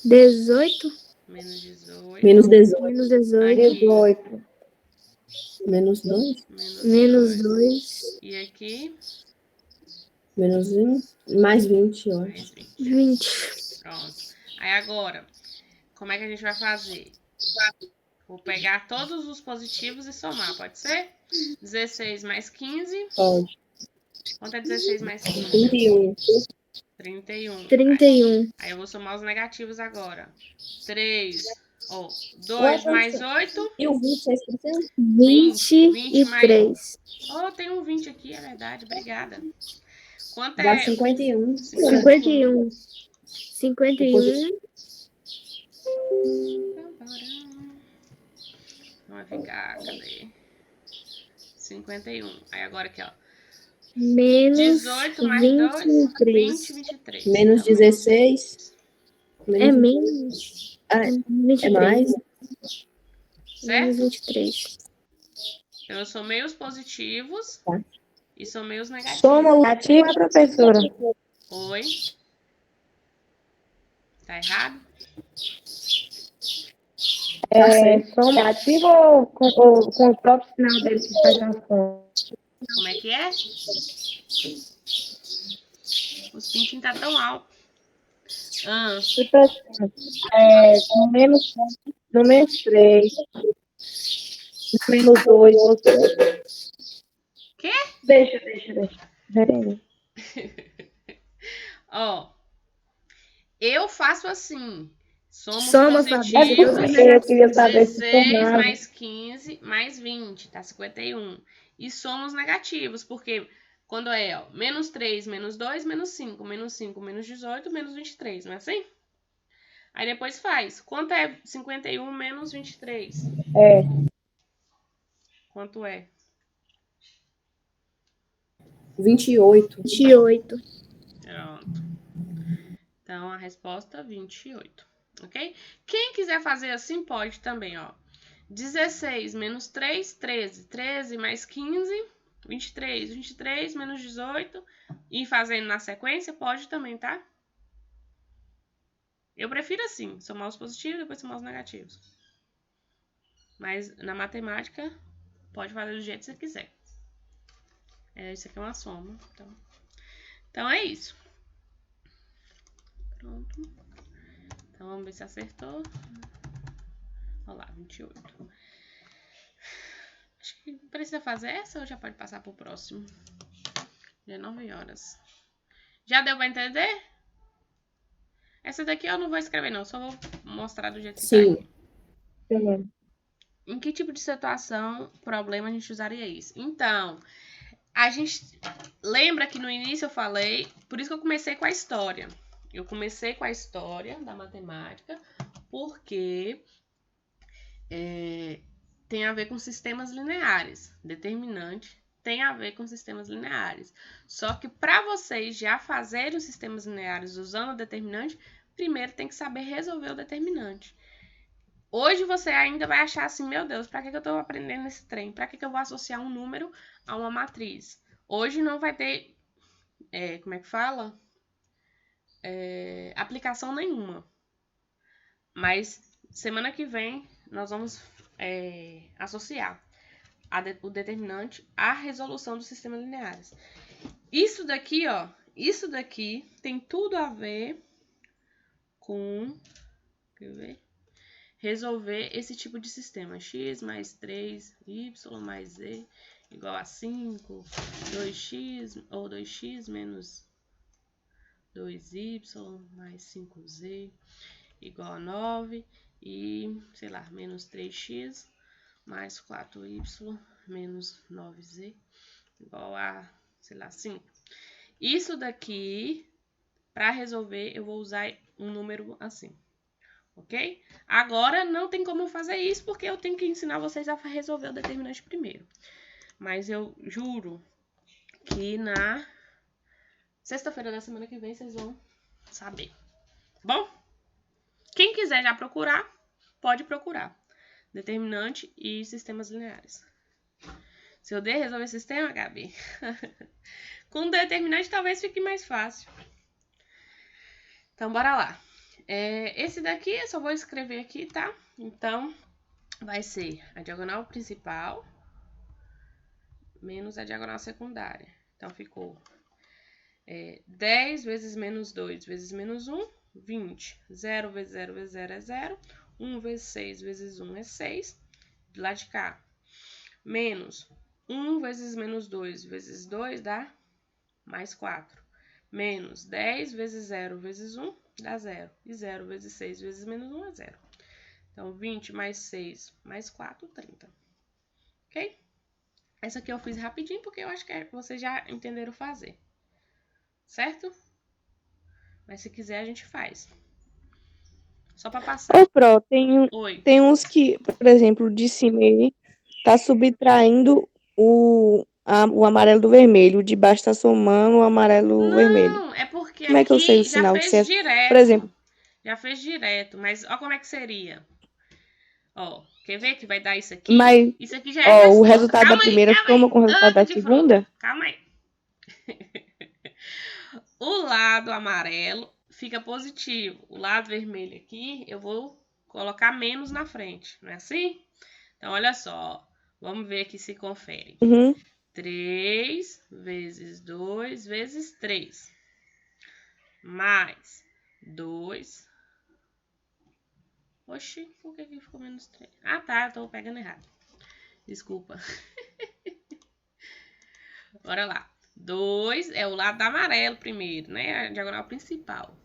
18. menos 18. Menos 18. Menos 18. Aqui, 18. Menos 2. menos 2. 2. E aqui, Menos 1. Mais 20, ó. mais 20. 20. Pronto. Aí agora, como é que a gente vai fazer? Vou pegar todos os positivos e somar, pode ser? 16 mais 15. Pode. Quanto é 16 mais 15? 31. 31. 31. Aí eu vou somar os negativos agora. 3, 2 mais 8. E o 20, vocês esqueceram? 20 23. Oh, tem um 20 aqui, é verdade. Obrigada. Quanto Dá é? 51. 51. 51. Vai ficar, cadê? 51. Aí agora aqui, ó. Menos 18 mais 2, 20, 23. Menos Então, 16. É menos. É 23. mais. certo? Menos 23. Então, eu somei os positivos Tá. e somei os negativos. Soma o negativo, professora. Oi? Tá errado? Soma negativo ou com o próprio sinal dele que faz a soma? Como é que é? Os pintinhos tá tão alto. Tipo assim, no menos 3, no menos 2, você... Quê? Deixa. Já entendi. Ó, eu faço assim. Somos Soma, positivos. Fabi. É porque eu queria saber se 16 somava. mais 15 mais 20, tá? 51. E somos negativos, porque quando é, ó, menos 3, menos 2, menos 5, menos 5, menos 18, menos 23, não é assim? Aí depois faz. Quanto é 51 menos 23? É, Quanto é? 28. 28. Pronto. Então, a resposta 28, ok? Quem quiser fazer assim, pode também, ó. 16 menos 3, 13. 13 mais 15, 23. 23 menos 18. E fazendo na sequência, pode também, tá? Eu prefiro assim, somar os positivos e depois somar os negativos. Mas na matemática, pode fazer do jeito que você quiser. Isso aqui é uma soma. Então é isso. Pronto. Então vamos ver se acertou. Olha lá, 28. Acho que precisa fazer essa ou já pode passar pro próximo? Já é 9 horas. Já deu pra entender? Essa daqui eu não vou escrever não, só vou mostrar do jeito que tá aqui. Sim. Em que tipo de situação, problema a gente usaria isso? Então, a gente lembra que no início eu falei, por isso que eu comecei com a história. Eu comecei com a história da matemática, porque tem a ver com sistemas lineares. Determinante tem a ver com sistemas lineares. Só que para vocês já fazerem os sistemas lineares usando o determinante, primeiro tem que saber resolver o determinante. Hoje você ainda vai achar assim, meu Deus, para que eu estou aprendendo esse trem? Para que eu vou associar um número a uma matriz? Hoje não vai ter, como é que fala? Aplicação nenhuma. Mas semana que vem nós vamos associar o determinante à resolução dos sistemas lineares. Isso daqui, ó, isso daqui tem tudo a ver com, quer ver? Resolver esse tipo de sistema. X mais 3, Y mais Z igual a 5, 2x ou 2x menos 2y mais 5z igual a 9 e, sei lá, menos 3x mais 4y menos 9z igual a, sei lá, 5. Isso daqui, para resolver, eu vou usar um número assim, ok? Agora, não tem como eu fazer isso, porque eu tenho que ensinar vocês a resolver o determinante primeiro. Mas eu juro que na sexta-feira da semana que vem vocês vão saber. Bom? Quem quiser já procurar, pode procurar. Determinante e sistemas lineares. Se eu der resolver sistema, Gabi, com determinante talvez fique mais fácil. Então, bora lá. Esse daqui eu só vou escrever aqui, tá? Então, vai ser a diagonal principal menos a diagonal secundária. Então, ficou 10 vezes menos 2 vezes menos 1, 20. 0 vezes 0 vezes 0 é 0. 1 vezes 6 vezes 1 é 6. Do lado de cá. Menos 1 vezes menos 2 vezes 2 dá mais 4. Menos 10 vezes 0 vezes 1 dá 0. E 0 vezes 6 vezes menos 1 é 0. Então, 20 mais 6 mais 4, 30. Ok? Essa aqui eu fiz rapidinho, porque eu acho que vocês já entenderam fazer. Certo? Mas se quiser, a gente faz. Só para passar. Ô, Pro, Oi. tem uns que, por exemplo, de cima aí, tá subtraindo o amarelo do vermelho. O de baixo tá somando o amarelo vermelho. Não, é porque Como é que eu sei o aqui já sinal que fez você... direto. Por exemplo, Já fez direto, mas ó como é que seria. Ó, quer ver que vai dar isso aqui? mas Isso aqui já é o resposta. resultado da primeira soma com o resultado da Antes de segunda? fruta. Calma aí. O lado amarelo fica positivo. O lado vermelho aqui, eu vou colocar menos na frente. Não é assim? Então, olha só. Vamos ver aqui se confere. Uhum. 3 vezes 2 vezes 3. Mais 2. Oxi, por que aqui ficou menos 3? Ah, tá, eu tô pegando errado. Desculpa. Bora lá. 2 é o lado amarelo primeiro, né? A diagonal principal.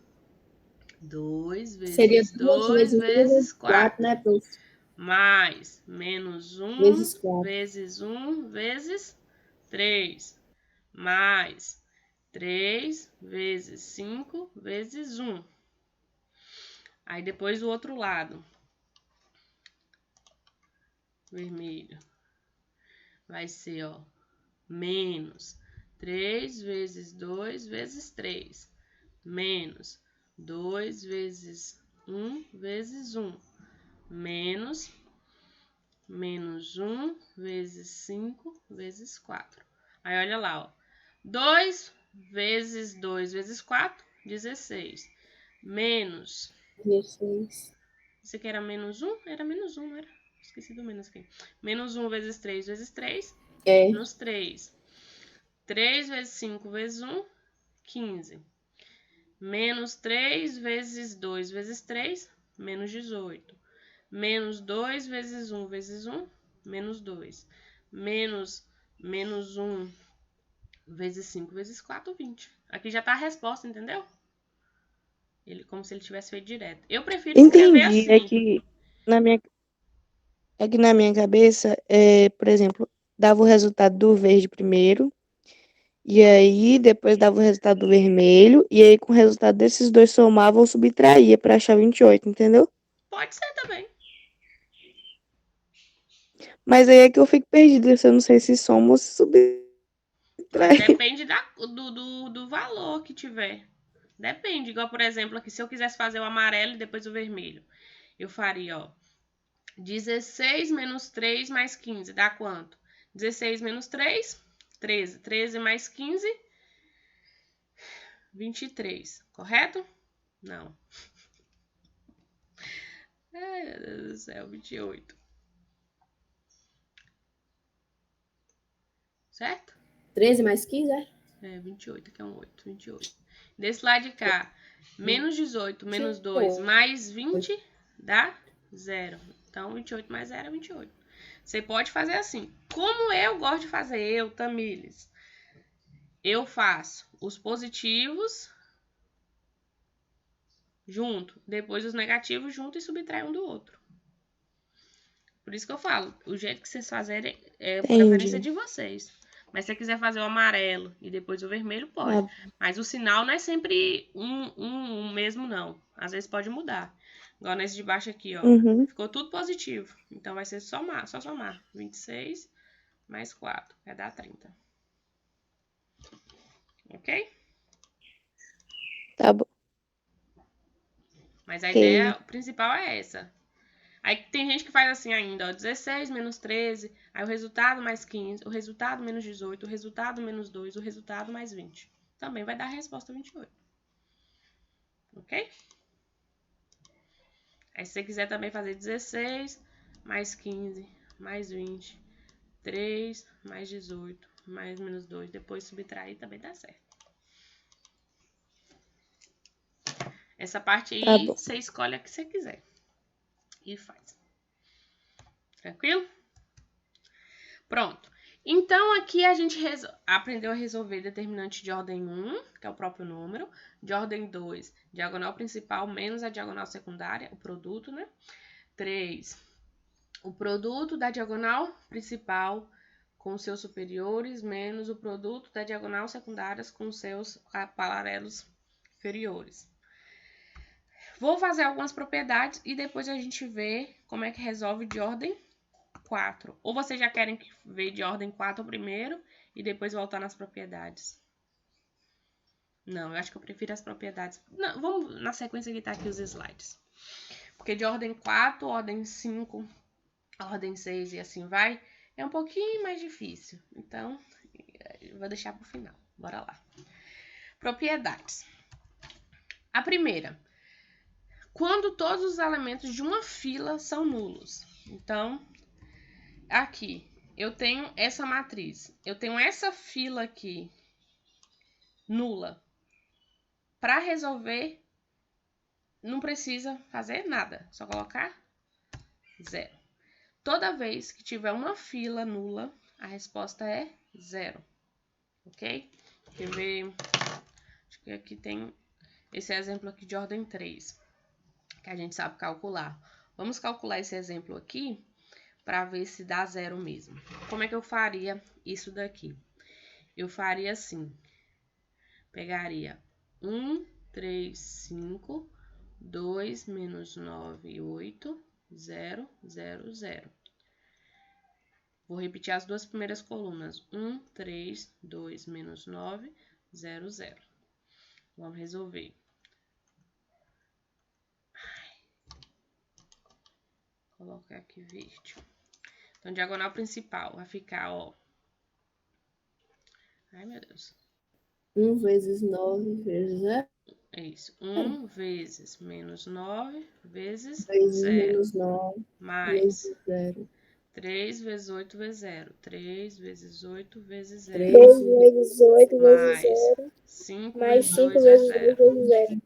2 Seria vezes 2 2 vezes 4. né, prof? Mais menos 1 Vezes 4. vezes 1 vezes 3. Mais 3 vezes 5 vezes 1. Aí depois o outro lado. Vermelho. Vai ser, ó, menos 3 vezes 2 vezes 3. Menos 2 vezes 1 vezes 1. Menos 1 vezes 5 vezes 4. Aí, olha lá, ó. 2 vezes 2 vezes 4, 16. Menos... 16. Isso aqui era menos 1? Era menos 1, não era? Esqueci do menos aqui. Menos 1 vezes 3 vezes 3. Menos 3. 3 vezes 5 vezes 1, 15. Menos 3 vezes 2 vezes 3, menos 18. Menos 2 vezes 1 vezes 1, menos 2. Menos 1 vezes 5 vezes 4, 20. Aqui já tá a resposta, entendeu? Como se ele tivesse feito direto. Eu prefiro escrever Entendi. assim. É que na minha cabeça, por exemplo, dava o resultado do verde primeiro, e aí depois dava o resultado do vermelho, e aí com o resultado desses dois somava ou subtraía para achar 28, entendeu? Pode ser também. Mas aí é que eu fico perdida, eu não sei se soma ou se subtrai. Mas depende do valor que tiver. Depende. Igual, por exemplo, aqui, se eu quisesse fazer o amarelo e depois o vermelho, eu faria, ó, 16 menos 3 mais 15, dá quanto? 16 menos 3, 13. 13 mais 15, 23. Correto? Não. Ai, meu Deus do céu, 28. Certo? 13 mais 15, é? É, 28, aqui é um 8, 28. Desse lado de cá, menos 18, menos 2, mais 20, dá 0. Então, 28 mais 0 é 28. Você pode fazer assim. Como eu gosto de fazer, eu, Tamires, eu faço os positivos junto, depois os negativos junto e subtrai um do outro. Por isso que eu falo, o jeito que vocês fazerem é preferência de vocês. Mas se você quiser fazer o amarelo e depois o vermelho, pode. Mas o sinal não é sempre um mesmo, não. Às vezes pode mudar. Igual nesse de baixo aqui, ó. Ficou tudo positivo. Então vai ser somar, só somar. 26 mais 4 vai dar 30. Ok? Tá bom. Mas a ideia principal é essa. Aí tem gente que faz assim ainda, ó, 16 menos 13, aí o resultado mais 15, o resultado menos 18, o resultado menos 2, o resultado mais 20. Também vai dar a resposta 28. Ok? Aí se você quiser também fazer 16 mais 15 mais 20, 3 mais 18, mais menos 2, depois subtrair também dá certo. Essa parte aí você escolhe a que você quiser e faz. Tranquilo? Pronto. Então, aqui a gente aprendeu a resolver determinante de ordem 1, que é o próprio número, de ordem 2, diagonal principal menos a diagonal secundária, o produto, né? 3, o produto da diagonal principal com seus superiores menos o produto da diagonal secundárias com seus paralelos inferiores. Vou fazer algumas propriedades e depois a gente vê como é que resolve de ordem 4. Ou vocês já querem ver de ordem 4 primeiro e depois voltar nas propriedades? Não, eu acho que eu prefiro as propriedades. Não, vamos na sequência que tá aqui os slides. Porque de ordem 4, ordem 5, ordem 6 e assim vai, é um pouquinho mais difícil. Então, eu vou deixar pro final. Bora lá. Propriedades. A primeira. Quando todos os elementos de uma fila são nulos. Então, aqui, eu tenho essa matriz. Eu tenho essa fila aqui, nula. Para resolver, não precisa fazer nada. Só colocar 0. Toda vez que tiver uma fila nula, a resposta é 0. Ok? Quer ver? Acho que aqui tem esse exemplo aqui de ordem 3. Que a gente sabe calcular. Vamos calcular esse exemplo aqui para ver se dá 0 mesmo. Como é que eu faria isso daqui? Eu faria assim. Pegaria 1, 3, 5, 2, menos 9, 8, 0, 0, 0. Vou repetir as duas primeiras colunas. 1, 3, 2, menos 9, 0, 0. Vamos resolver. Vou colocar aqui verde. Então, diagonal principal vai ficar, ó. Ai, meu Deus. 1 vezes 9 vezes 0. É isso. 1 vezes menos 9 vezes Vezes 0. menos 9 Mais vezes 0. 3 vezes 8 vezes 0. 3 vezes 8 vezes 0. 3 3 vezes 8 vezes Mais 0. 5 Mais vezes 5 2 vezes vezes 2 0. vezes 0.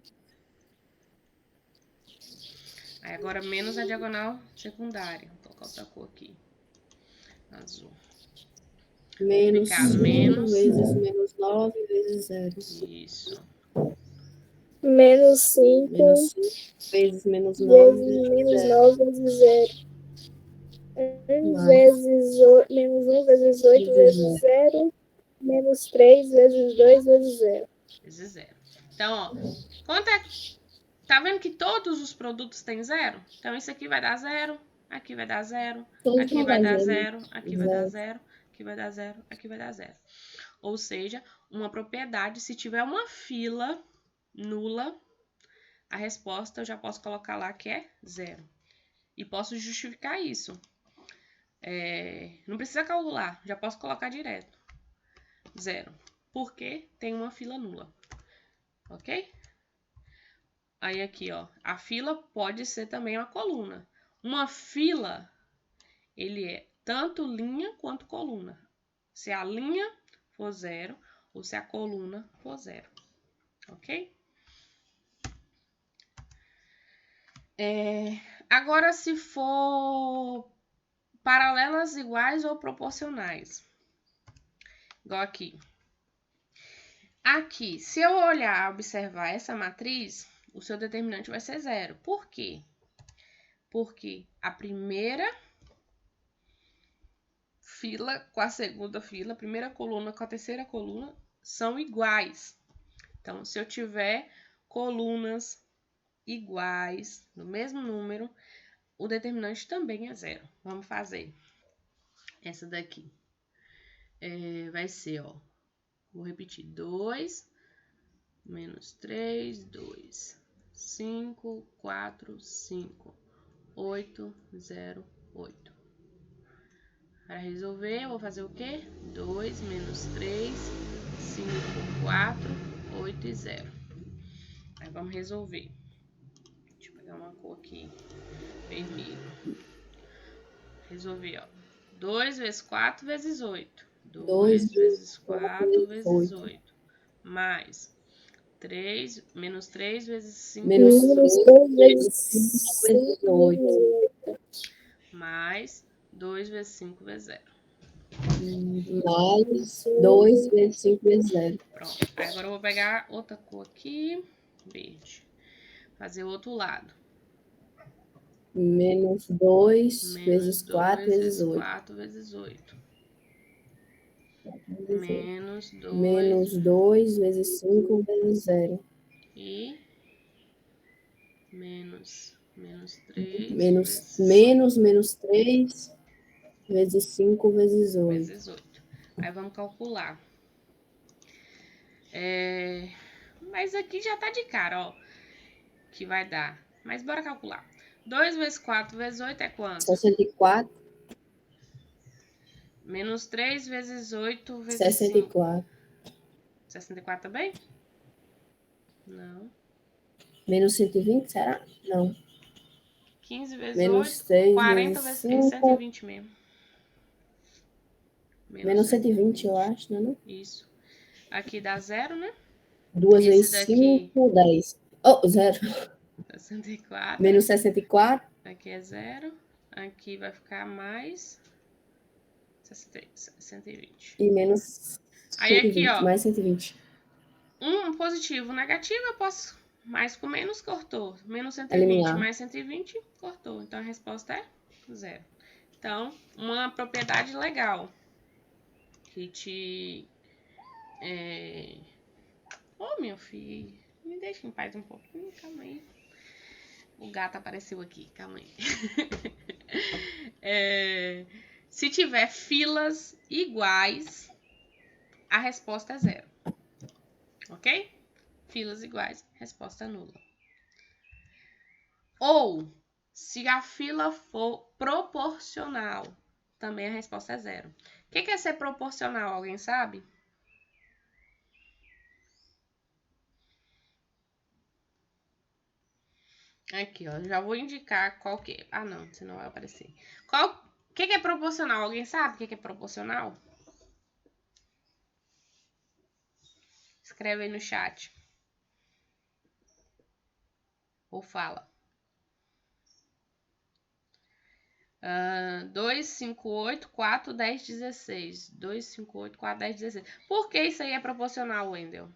Aí agora menos a diagonal secundária. Vou colocar outra cor aqui. Azul. Menos Ficar 5 menos. vezes menos 9 vezes 0. Isso. Menos 5 Menos 5 vezes menos 9 vezes vezes menos 0. 9 vezes 0. 1 vezes 8, menos 1 vezes 8 vezes 0. Menos 3 vezes 2 vezes 0. Vezes 0. Então, ó. Quanto é... Tá vendo que todos os produtos têm 0? Então, isso aqui vai dar 0. Aqui vai dar 0. Aqui vai dar 0. Aqui vai dar 0. Aqui vai dar 0. Aqui vai dar 0. Ou seja, uma propriedade, se tiver uma fila nula, a resposta eu já posso colocar lá que é 0. E posso justificar isso. Não precisa calcular, já posso colocar direto. 0. Porque tem uma fila nula. Ok? Aí aqui, ó, a fila pode ser também uma coluna. Uma fila, ele é tanto linha quanto coluna. Se a linha for 0 ou se a coluna for 0. Ok? Agora, se for paralelas, iguais ou proporcionais. Igual aqui. Aqui, se eu olhar, observar essa matriz, o seu determinante vai ser 0. Por quê? Porque a primeira fila com a segunda fila, a primeira coluna com a terceira coluna, são iguais. Então, se eu tiver colunas iguais, no mesmo número, o determinante também é 0. Vamos fazer essa daqui. Vai ser, ó, vou repetir, 2, menos 3, 2, 5, 4, 5, 8, 0, 8. Para resolver, eu vou fazer o quê? 2 menos 3, 5, 4, 8 e 0. Aí vamos resolver. Deixa eu pegar uma cor aqui, vermelho. Resolver, ó. 2 vezes 4 vezes 8. 2 vezes 4 vezes 8. Mais 3, menos 3 vezes 5 Menos Menos 3 3 vezes 5 vezes 5 8. vezes 8. mais 2 vezes 5 vezes 0. Mais 2 vezes 5 vezes 0. Pronto. Aí agora eu vou pegar outra cor aqui, verde. Fazer o outro lado. Menos 2 Menos vezes 4 2 vezes 8. 4 vezes 8. Menos 2 Menos 2 vezes 5 vezes 0. e menos 3 Menos 3 vezes 5 vezes 8. vezes 8. Aí vamos calcular. Mas aqui já tá de cara, ó. Que vai dar. Mas bora calcular. 2 vezes 4 vezes 8 é quanto? 64. Menos 3 vezes 8 vezes 64. 5. 64 também? Não. Menos 120, será? Não. 15 vezes Menos 8, 3 40 vezes vezes 5. 120 mesmo. Menos 120, eu acho, não é? Não? Isso. Aqui dá 0, né? 2 Esse vezes daqui 5, 10. Oh, 0. 64. Menos 64. Aqui é 0. Aqui vai ficar mais 120. E menos Aí aqui, 120. ó. Mais 120. Um positivo, negativo, eu posso... Mais com menos, cortou. Menos 120 Eliminar. mais 120, cortou. Então, a resposta é 0. Então, uma propriedade legal que te... Ô, meu filho, me deixa em paz um pouquinho, calma aí. O gato apareceu aqui, calma aí. Se tiver filas iguais, a resposta é 0. Ok? Filas iguais, resposta nula. Ou, se a fila for proporcional, também a resposta é 0. O que é ser proporcional? Alguém sabe? Aqui, ó, já vou indicar qual que é. Ah, não, senão vai aparecer. O que é proporcional? Alguém sabe o que é proporcional? Escreve aí no chat. Ou fala. 2, 5, 8, 4, 10, 16. 2, 5, 8, 4, 10, 16. Por que isso aí é proporcional, Wendel?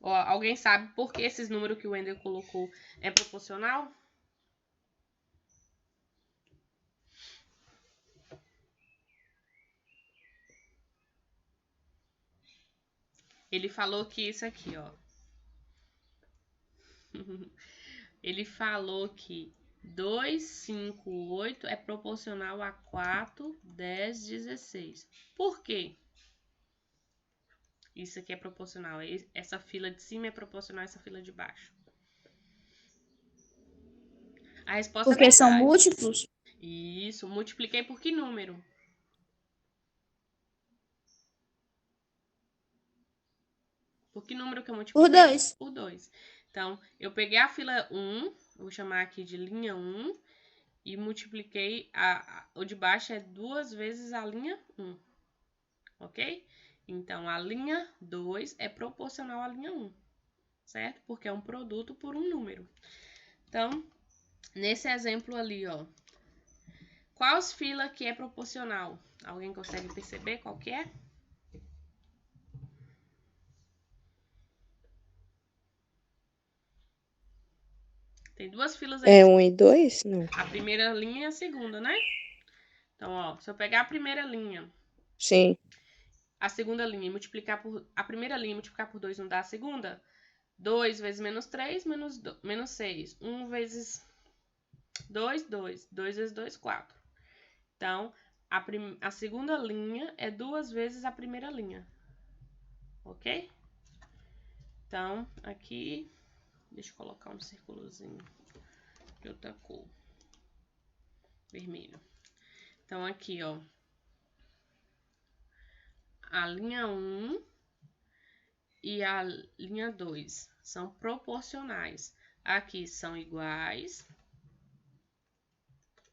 Ó, alguém sabe por que esses números que o Wendel colocou é proporcional? Ele falou que isso aqui, ó. Ele falou que 2, 5, 8 é proporcional a 4, 10, 16. Por quê? Isso aqui é proporcional. Essa fila de cima é proporcional a essa fila de baixo. A resposta Porque é são verdade. múltiplos? Isso. Multipliquei por que número? Por que número que eu multipliquei? Por 2. Por 2. Então, eu peguei a fila 1, vou chamar aqui de linha 1, e multipliquei, o de baixo é 2 vezes a linha 1, ok? Então, a linha 2 é proporcional à linha 1, certo? Porque é um produto por um número. Então, nesse exemplo ali, ó, qual fila que é proporcional? Alguém consegue perceber qual que é? Tem duas filas aqui. É 1 e 2? Não. A primeira linha e a segunda, né? Então, ó, se eu pegar a primeira linha, Sim. a segunda linha e multiplicar por... A primeira linha e multiplicar por 2 não dá a segunda? 2 vezes menos 3, menos 6. 1 vezes 2, 2. 2 vezes 2, 4. Então, a segunda linha é 2 vezes a primeira linha. Ok? Então, aqui... Deixa eu colocar um círculozinho de outra cor. Vermelho. Então, aqui, ó. A linha 1 e a linha 2 são proporcionais. Aqui são iguais.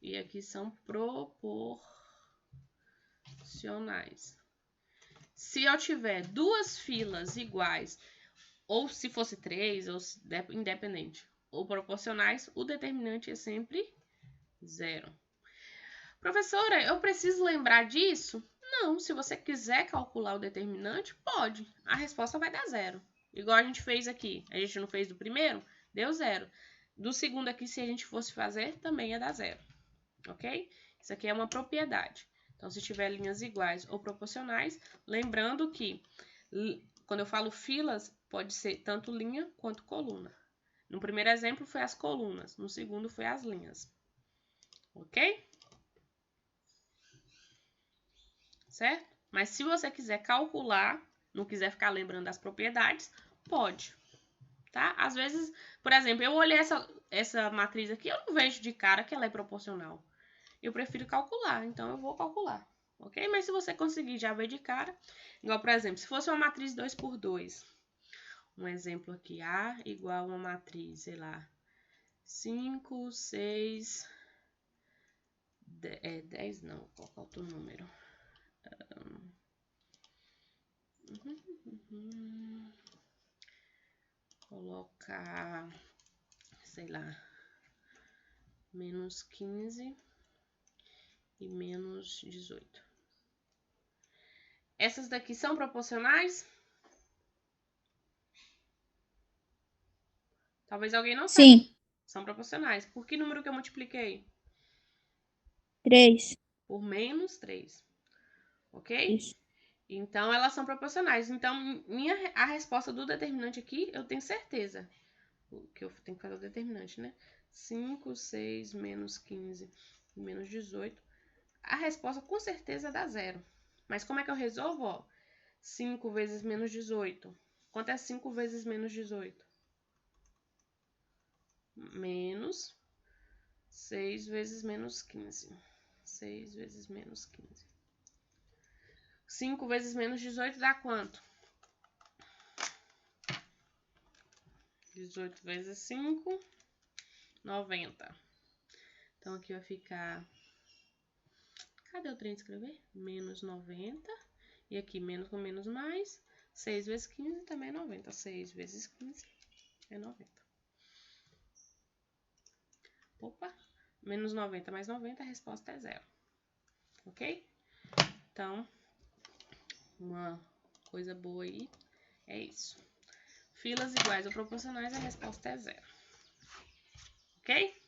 E aqui são proporcionais. Se eu tiver duas filas iguais, ou se fosse 3, ou independente, ou proporcionais, o determinante é sempre 0. Professora, eu preciso lembrar disso? Não, se você quiser calcular o determinante, pode. A resposta vai dar 0. Igual a gente fez aqui. A gente não fez do primeiro? Deu 0. Do segundo aqui, se a gente fosse fazer, também ia dar 0. Ok? Isso aqui é uma propriedade. Então, se tiver linhas iguais ou proporcionais, lembrando que quando eu falo filas, pode ser tanto linha quanto coluna. No primeiro exemplo foi as colunas, no segundo foi as linhas. Ok? Certo? Mas se você quiser calcular, não quiser ficar lembrando das propriedades, pode. Tá? Às vezes, por exemplo, eu olhei essa matriz aqui, eu não vejo de cara que ela é proporcional. Eu prefiro calcular, então eu vou calcular. Ok? Mas se você conseguir já ver de cara, igual, por exemplo, se fosse uma matriz 2 por 2, um exemplo aqui, A igual a uma matriz, sei lá, 5, 6, 10 não, qual é outro número? Colocar, sei lá, menos 15 e menos 18. Essas daqui são proporcionais? Talvez alguém não saiba. Sim. São proporcionais. Por que número que eu multipliquei? 3. Por menos 3. Ok? Isso. Então, elas são proporcionais. Então, a resposta do determinante aqui, eu tenho certeza. Que eu tenho que fazer o determinante, né? 5, 6, menos 15, menos 18. A resposta com certeza dá 0. Mas como é que eu resolvo? Ó, 5 vezes menos 18. Quanto é 5 vezes menos 18? Menos 6 vezes menos 15. 6 vezes menos 15. 5 vezes menos 18 dá quanto? 18 vezes 5, 90. Então, aqui vai ficar... Cadê o trem de escrever? Menos 90. E aqui, menos com menos mais. 6 vezes 15 também é 90. 6 vezes 15 é 90. Opa! Menos 90 mais 90, a resposta é 0. Ok? Então, uma coisa boa aí é isso. Filas iguais ou proporcionais, a resposta é 0. Ok?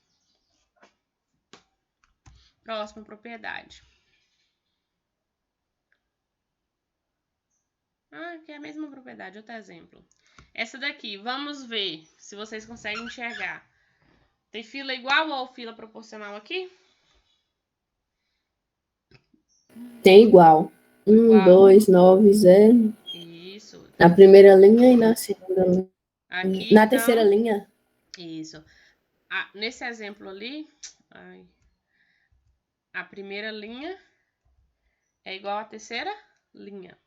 Próxima propriedade. Aqui é a mesma propriedade, outro exemplo. Essa daqui, vamos ver se vocês conseguem enxergar. Tem fila igual ou fila proporcional aqui? Tem igual. 1, 2, 9, 0. Isso. Na primeira linha e na segunda linha. Aqui, Na então, terceira linha. Isso. Nesse exemplo ali, a primeira linha é igual à terceira linha.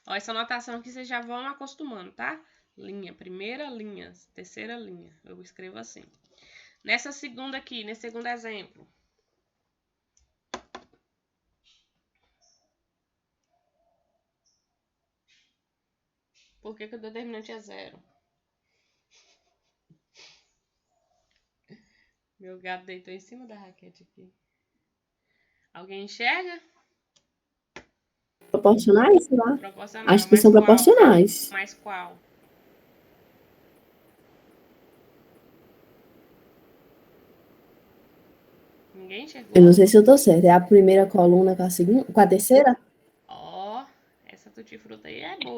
Ó, essa notação aqui vocês já vão acostumando, tá? linha, primeira linha, terceira linha. Eu escrevo assim. Nessa segunda aqui, nesse segundo exemplo. Por que o determinante é 0? Meu gato deitou em cima da raquete aqui. Alguém enxerga? Proporcionais, sei lá. Proporcional. Acho que são Mas qual? proporcionais. Mas qual? Ninguém enxergou? Eu não sei se eu tô certa. É a primeira coluna com a segunda, com a terceira? Ó, essa tutti-fruta aí é boa.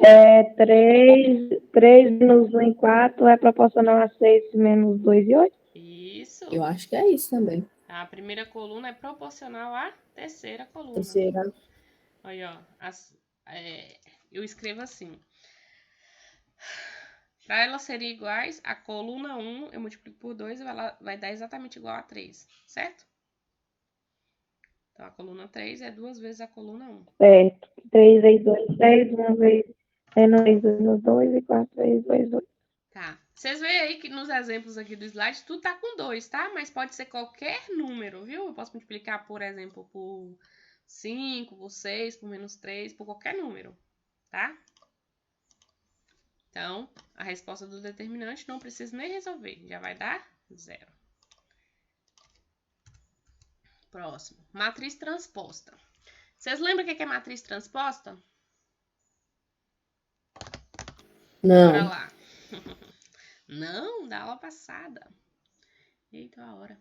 3 menos 1 e 4 é proporcional a 6 menos 2 e 8? Isso. Eu acho que é isso também. A primeira coluna é proporcional à terceira coluna. Terceira. Olha, ó. Eu escrevo assim. Para elas serem iguais, a coluna 1 eu multiplico por 2 e ela vai dar exatamente igual a 3, certo? Então, a coluna 3 é 2 vezes a coluna 1. Certo. 3 vezes 2, 6, 1 vez menos 2 e 4 vezes 2, 8. Tá. Vocês veem aí que nos exemplos aqui do slide, tudo tá com 2, tá? Mas pode ser qualquer número, viu? Eu posso multiplicar, por exemplo, por 5, por 6, por menos 3, por qualquer número, tá? Então, a resposta do determinante não precisa nem resolver. Já vai dar 0. Próximo. Matriz transposta. Vocês lembram o que é matriz transposta? Bora Não. lá. Não, da aula passada. Eita, a hora.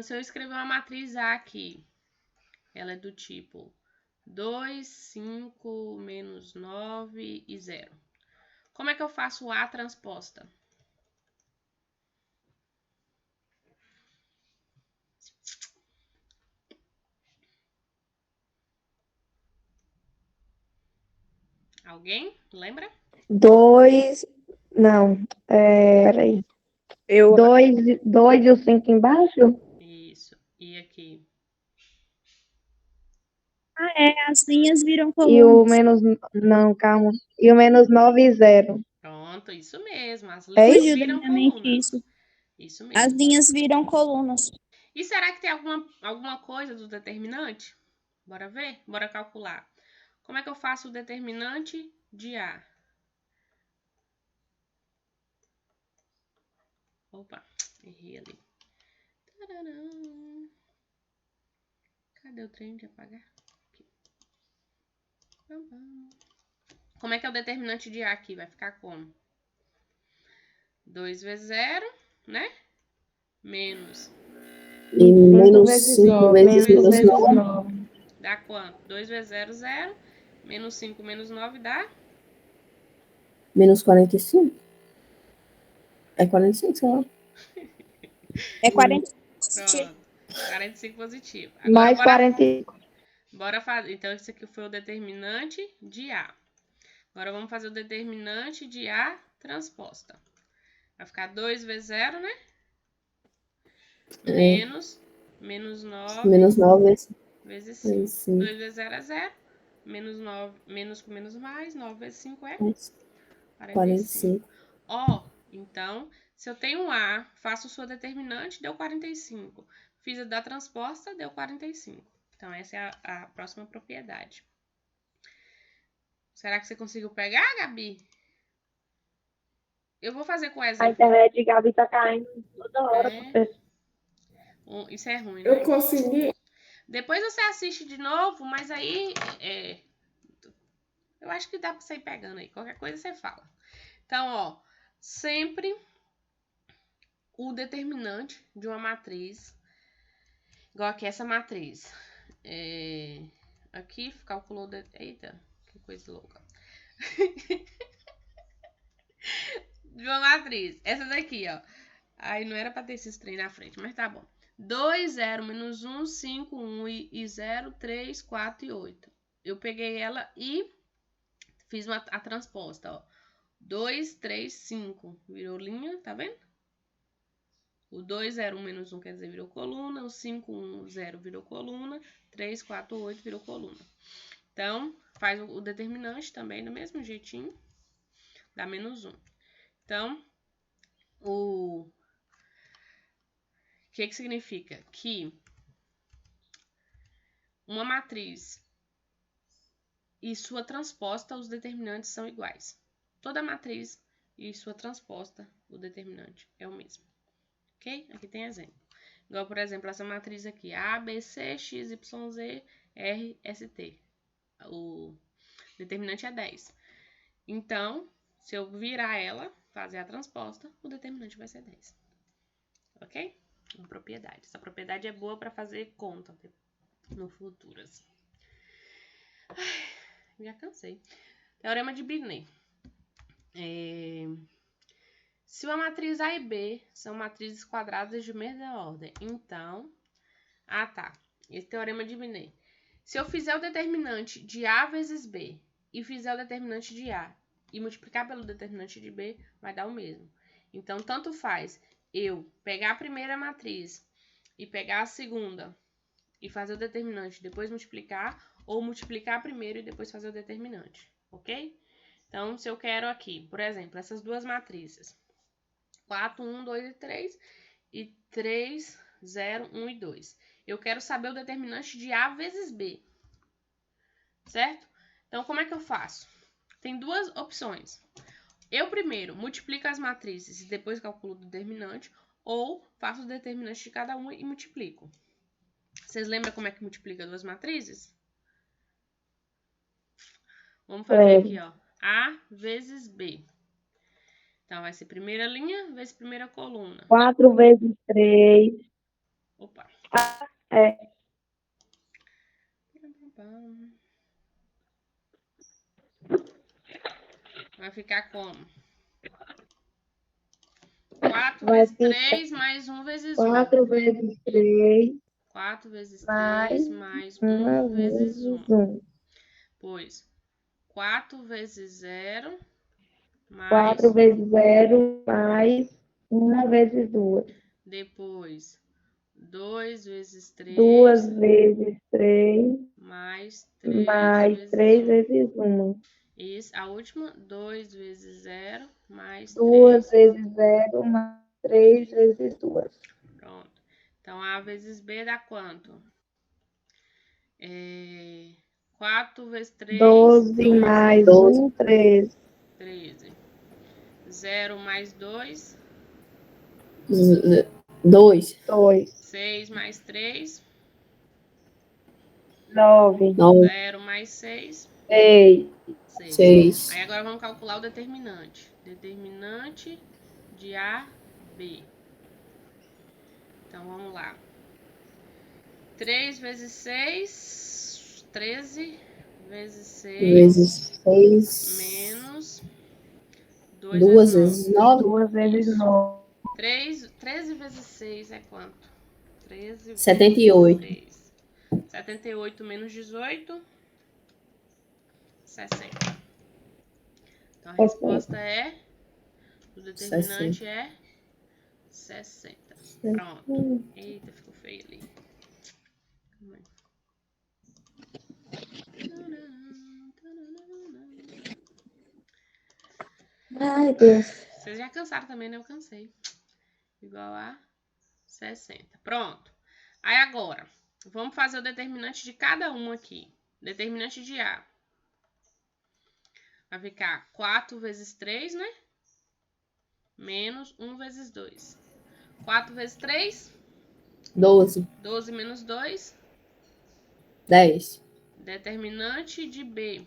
Se eu escrever uma matriz A aqui, ela é do tipo 2, 5, menos 9 e 0. Como é que eu faço A transposta? Alguém lembra? 2, não, peraí. 2 e o 5 embaixo? Isso. E aqui? As linhas viram E o colunas. menos, não, calma. E o menos 9 e 0. Pronto, isso mesmo. As É linhas isso? Fugiu da viram minha mente colunas. isso. Isso As mesmo. linhas viram colunas. E será que tem alguma coisa do determinante? Bora ver? Bora calcular. Como é que eu faço o determinante de A? Opa, errei ali. Tararam. Cadê o trem de apagar? Aqui. Como é que é o determinante de A aqui? Vai ficar como? 2 vezes 0, né? Menos. E menos vezes 5 9, vezes menos menos 9. 9. Dá quanto? 2 vezes 0, 0. Menos 5 menos 9 dá? Menos 45. É 45, sei lá. É 45 positivo. Pronto. 45 positivo. Agora Mais 45. bora fazer. Então, esse aqui foi o determinante de A. Agora, vamos fazer o determinante de A transposta. Vai ficar 2 vezes 0, né? Menos 9 Menos 9 vezes vezes 5. 5. 2 vezes 0 é 0. Menos 9, menos com menos mais. 9 vezes 5 é 45. 45. Ó, então, se eu tenho um A, faço sua determinante, deu 45. Fiz a da transposta, deu 45. Então, essa é a próxima propriedade. Será que você conseguiu pegar, Gabi? Eu vou fazer com o A exemplo. internet de Gabi tá caindo toda hora, professor. Isso é ruim, né? Eu consegui. Depois você assiste de novo, mas aí eu acho que dá pra você ir pegando aí. Qualquer coisa você fala. Então, ó, sempre o determinante de uma matriz, igual aqui essa matriz. Aqui calculou. Eita, que coisa louca. De uma matriz. Essa daqui, ó. Aí não era pra ter esses trem na frente, mas tá bom. 2, 0, menos 1, 5, 1 e 0, 3, 4 e 8. Eu peguei ela e fiz a transposta, ó. 2, 3, 5. Virou linha, tá vendo? O 2, 0, 1, menos 1 quer dizer virou coluna. O 5, 1, 0 virou coluna. 3, 4, 8 virou coluna. Então, faz o determinante também do mesmo jeitinho. dá menos 1. Então, o que significa? Que uma matriz e sua transposta, os determinantes são iguais. Toda matriz e sua transposta, o determinante é o mesmo. Ok? Aqui tem exemplo. Igual, por exemplo, essa matriz aqui, A, B, C, X, Y, Z, R, S, T. O determinante é 10. Então, se eu virar ela, fazer a transposta, o determinante vai ser 10. Ok? Uma propriedade. Essa propriedade é boa para fazer conta no futuro, assim. Ai, já cansei. Teorema de Binet. Se uma matriz A e B são matrizes quadradas de mesma ordem, então... Esse teorema de Binet. Se eu fizer o determinante de A vezes B e fizer o determinante de A e multiplicar pelo determinante de B, vai dar o mesmo. Então, tanto faz eu pegar a primeira matriz e pegar a segunda e fazer o determinante, depois multiplicar, ou multiplicar primeiro e depois fazer o determinante, ok? Então, se eu quero aqui, por exemplo, essas duas matrizes, 4, 1, 2 e 3, e 3, 0, 1 e 2. Eu quero saber o determinante de A vezes B, certo? Então, como é que eu faço? Tem duas opções. Eu primeiro multiplico as matrizes e depois calculo o determinante, ou faço o determinante de cada uma e multiplico. Vocês lembram como é que multiplica duas matrizes? Vamos fazer aqui, ó. A vezes B. Então, vai ser primeira linha vezes primeira coluna. 4 vezes 3. Opa. É. Vai ficar como? 4 Vai vezes ficar 3 mais 1 vezes 1. 4 vezes 3 4 vezes 3 mais mais 1 1 vezes vezes 1. 1. Pois, 4 vezes 0 mais... 4 vezes 0 mais 1 vezes 2. Depois, 2 vezes 3 2 vezes 3 mais 3 mais vezes 3 1. vezes 1. Isso, a última, 2 vezes 0 mais 2 3. vezes 0 mais 3 vezes 2. Pronto. Então, A vezes B dá quanto? 4 vezes 3, 12 mais 1, 13. 13. 0 mais 2, 2. 2. 6 mais 3, 9. 0 mais 6, 6. 6. Aí agora vamos calcular o determinante. Determinante de A, B. Então, vamos lá. 3 vezes 6, 13 vezes 6, Vezes 6. menos 2 vezes 9. 2 vezes 9. 13 vezes 6 é quanto? 13 vezes 78. 6. 78 menos 18, 60. Então, a resposta é... O determinante é 60. Pronto. Eita, ficou feio ali. Ai, Deus. Vocês já cansaram também, né? Eu cansei. Igual a 60. Pronto. Aí agora, vamos fazer o determinante de cada um aqui. Determinante de A. Vai ficar 4 vezes 3, né? Menos 1 vezes 2. 4 vezes 3? 12. 12 menos 2. 10. Determinante de B.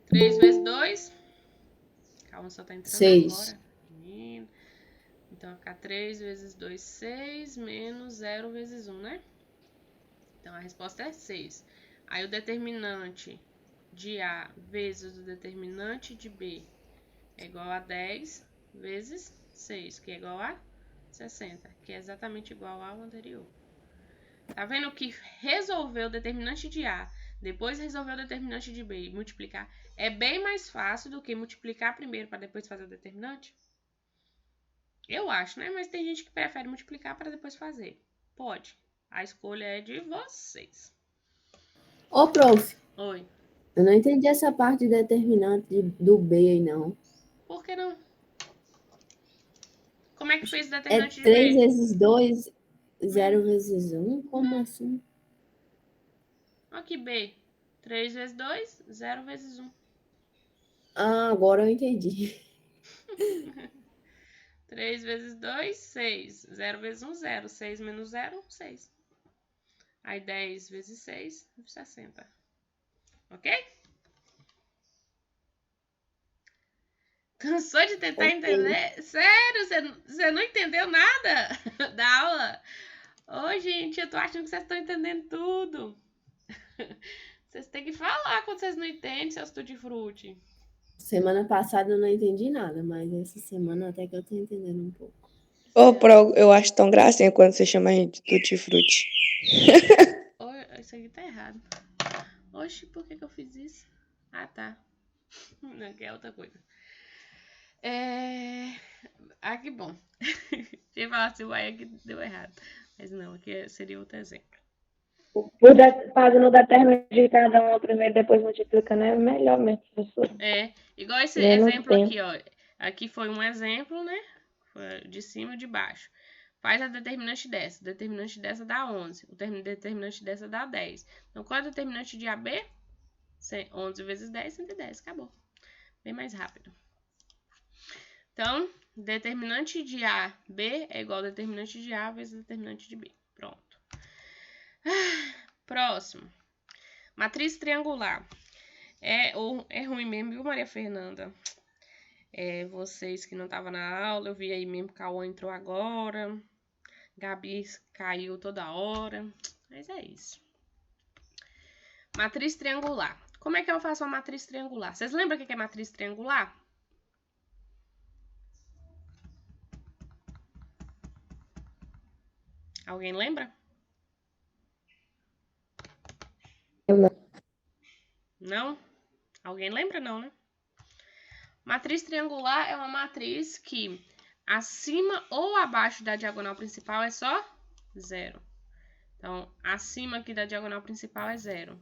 3 vezes 2. Calma, só tá entrando 6. agora. Então, vai ficar 3 vezes 2, 6, menos 0 vezes 1, né? Então, a resposta é 6. Aí, o determinante de A vezes o determinante de B é igual a 10 vezes 6, que é igual a 60, que é exatamente igual ao anterior. Tá vendo que resolver o determinante de A, depois resolver o determinante de B e multiplicar é bem mais fácil do que multiplicar primeiro para depois fazer o determinante? Eu acho, né? Mas tem gente que prefere multiplicar para depois fazer. Pode. A escolha é de vocês. Ô, prof, Oi. Eu não entendi essa parte de determinante do B aí, não. Por que não? Como é que fez o É determinante de 3 B? vezes 2, 0 vezes 1? Como assim? Aqui, B. 3 vezes 2, 0 vezes 1. Ah, agora eu entendi. 3 vezes 2, 6. 0 vezes 1, 0. 6 menos 0, 6. Aí 10 vezes 6, 60. Ok? Cansou de tentar Ok. entender? Sério? Você não entendeu nada da aula? Ô, gente, eu tô achando que vocês estão entendendo tudo. Vocês têm que falar quando vocês não entendem, seus tutti-frutti. Semana passada eu não entendi nada, mas essa semana até que eu tô entendendo um pouco. Ô, Pro, eu acho tão gracinha quando você chama a gente de tutti-frutti. Isso aqui tá errado. Oxi, por que eu fiz isso? Ah, tá. Não, que é outra coisa. Ah, que bom. Tinha falado assim, uai, aqui deu errado. Mas não, aqui seria outro exemplo. Fazendo o determinante de cada um primeiro, depois multiplicando, é melhor mesmo, professor. Igual esse Menos exemplo tempo. aqui, ó. Aqui foi um exemplo, né? Foi de cima e de baixo. Faz a determinante dessa. O determinante dessa dá 11. O determinante dessa dá 10. Então, qual é o determinante de AB? 11 vezes 10, 110. Acabou. Bem mais rápido. Então, determinante de AB é igual ao determinante de A vezes determinante de B. Pronto. Próximo. Matriz triangular. É ruim mesmo, viu, Maria Fernanda? Vocês que não estavam na aula, eu vi aí mesmo que a Cauã entrou agora. Gabi caiu toda hora. Mas é isso. Matriz triangular. Como é que eu faço uma matriz triangular? Vocês lembram o que é matriz triangular? Alguém lembra? Eu não. Não? Alguém lembra? Não, né? Matriz triangular é uma matriz que acima ou abaixo da diagonal principal é só 0. Então, acima aqui da diagonal principal é 0.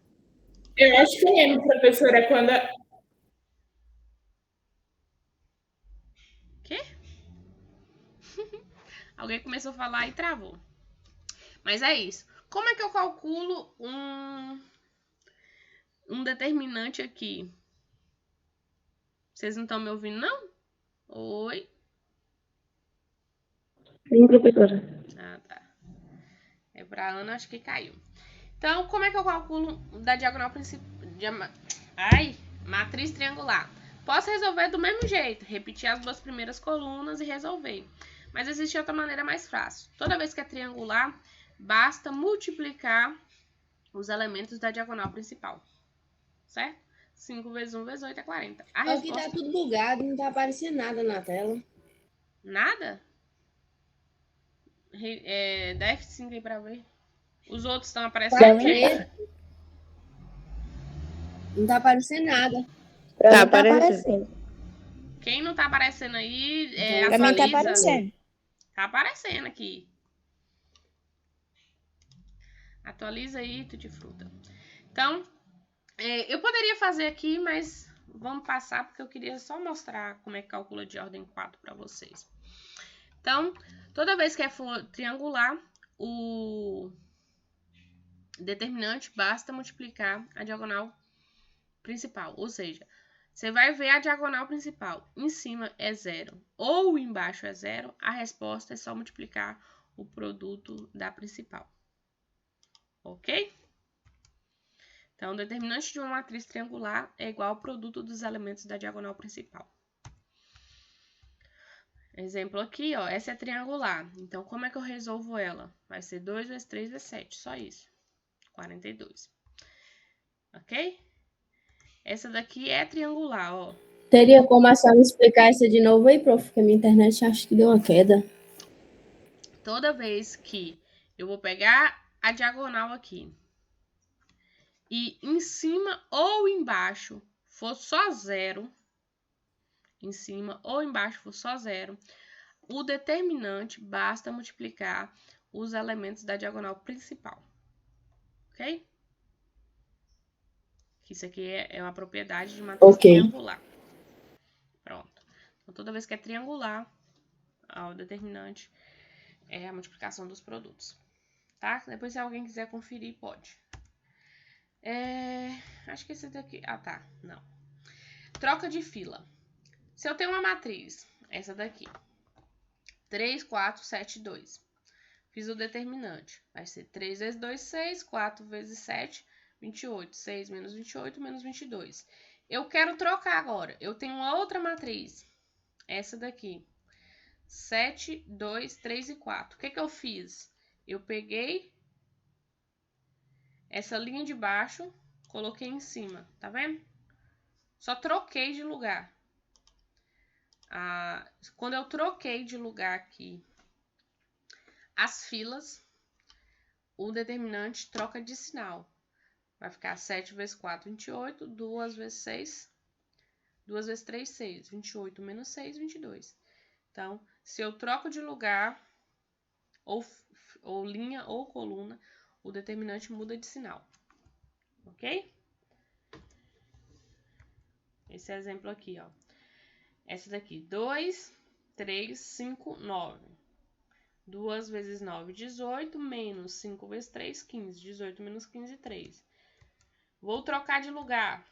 Eu acho que eu lembro, professora, quando. Quê? Alguém começou a falar e travou. Mas é isso. Como é que eu calculo um determinante aqui? Vocês não estão me ouvindo, não? Oi? Sim, professora. Ah, tá. É pra Ana, acho que caiu. Então, como é que eu calculo da diagonal principal? Matriz triangular. Posso resolver do mesmo jeito, repetir as duas primeiras colunas e resolver. Mas existe outra maneira mais fácil. Toda vez que é triangular, basta multiplicar os elementos da diagonal principal. Certo? 5 vezes 1 vezes 8 é 40. A Aqui resposta... tá tudo bugado, não tá aparecendo nada na tela. Nada? Dá F5 aí pra ver. Os outros estão aparecendo, gente? Não tá aparecendo nada. Pra Tá mim tá aparecendo. Quem não tá aparecendo aí, Pra mim tá atualiza. aparecendo. Tá aparecendo aqui. Atualiza aí, tutti fruta. Então, eu poderia fazer aqui, mas vamos passar porque eu queria só mostrar como é que calcula de ordem 4 para vocês. Então, toda vez que for triangular, o determinante basta multiplicar a diagonal principal. Ou seja, você vai ver a diagonal principal. Em cima é 0 ou embaixo é 0. A resposta é só multiplicar o produto da principal. Ok? Então, o determinante de uma matriz triangular é igual ao produto dos elementos da diagonal principal. Exemplo aqui, ó, essa é triangular. Então, como é que eu resolvo ela? Vai ser 2 vezes 3 vezes 7, só isso. 42. Ok? Essa daqui é triangular, ó. Teria como a senhora explicar essa de novo aí, prof? Porque a minha internet acho que deu uma queda. Toda vez que eu vou pegar a diagonal aqui e em cima ou embaixo for só 0, em cima ou embaixo for só 0, o determinante basta multiplicar os elementos da diagonal principal. Ok? Isso aqui é uma propriedade de matriz triangular. Pronto. Então, toda vez que é triangular, o determinante é a multiplicação dos produtos. Tá? Depois, se alguém quiser conferir, pode. Acho que esse daqui... Ah, tá. Não. Troca de fila. Se eu tenho uma matriz, essa daqui, 3, 4, 7, 2. Fiz o determinante. Vai ser 3 vezes 2, 6. 4 vezes 7, 28. 6 menos 28, menos 22. Eu quero trocar agora. Eu tenho uma outra matriz. Essa daqui. 7, 2, 3 e 4. O que eu fiz? Eu peguei essa linha de baixo, coloquei em cima. Tá vendo? Só troquei de lugar. Quando eu troquei de lugar aqui as filas, o determinante troca de sinal. Vai ficar 7 vezes 4, 28. 2 vezes 6. 2 vezes 3, 6. 28 menos 6, 22. Então, se eu troco de lugar, ou linha ou coluna, o determinante muda de sinal. Ok? Esse exemplo aqui, ó. Essa daqui, 2, 3, 5, 9. 2 vezes 9, 18, menos 5 vezes 3, 15. 18 menos 15, 3. Vou trocar de lugar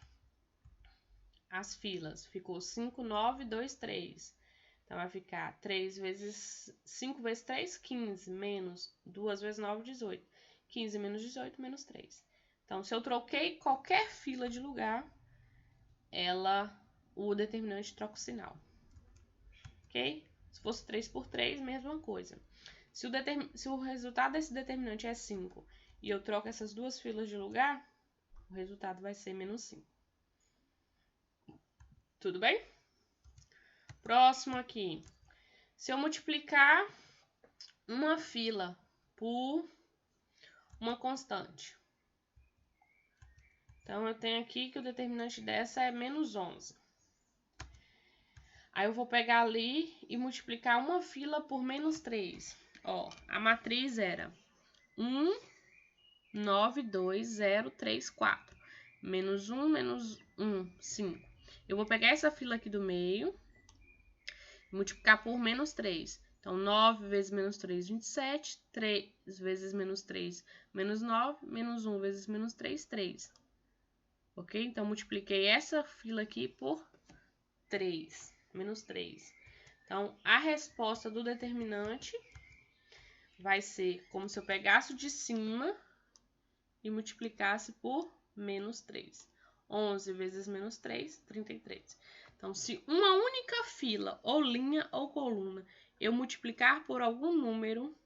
as filas. Ficou 5, 9, 2, 3. Então, vai ficar 3 vezes 5 vezes 3, 15, menos 2 vezes 9, 18. 15 menos 18, menos 3. Então, se eu troquei qualquer fila de lugar, o determinante troca o sinal. Ok? Se fosse 3 por 3, mesma coisa. Se o resultado desse determinante é 5 e eu troco essas duas filas de lugar, o resultado vai ser menos 5. Tudo bem? Próximo aqui. Se eu multiplicar uma fila por uma constante. Então, eu tenho aqui que o determinante dessa é menos 11. Aí, eu vou pegar ali e multiplicar uma fila por menos 3. Ó, a matriz era 1, 9, 2, 0, 3, 4. Menos 1, menos 1, 5. Eu vou pegar essa fila aqui do meio e multiplicar por menos 3. Então, 9 vezes menos 3, 27. 3 vezes menos 3, menos 9. Menos 1 vezes menos 3, 3. Ok? Então, multipliquei essa fila aqui por 3. Menos 3. Então, a resposta do determinante vai ser como se eu pegasse o de cima e multiplicasse por menos 3. 11 vezes menos 3, 33. Então, se uma única fila, ou linha ou coluna, eu multiplicar por algum número,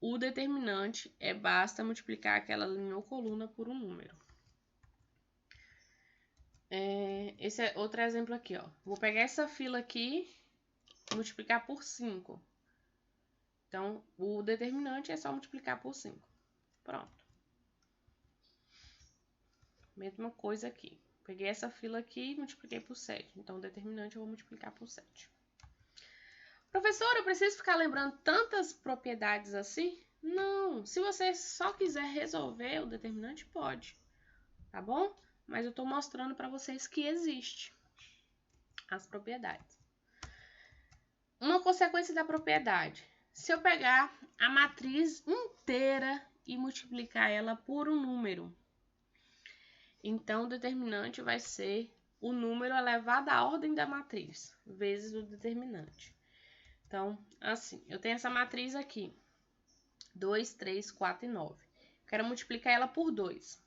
o determinante basta multiplicar aquela linha ou coluna por um número. Esse é outro exemplo aqui, ó. Vou pegar essa fila aqui e multiplicar por 5. Então, o determinante é só multiplicar por 5. Pronto. Mesma coisa aqui. Peguei essa fila aqui e multipliquei por 7. Então, o determinante eu vou multiplicar por 7. Professora, eu preciso ficar lembrando tantas propriedades assim? Não. Se você só quiser resolver o determinante, pode. Tá bom? Mas eu estou mostrando para vocês que existe as propriedades. Uma consequência da propriedade. Se eu pegar a matriz inteira e multiplicar ela por um número, então o determinante vai ser o número elevado à ordem da matriz, vezes o determinante. Então, assim, eu tenho essa matriz aqui, 2, 3, 4 e 9. Quero multiplicar ela por 2.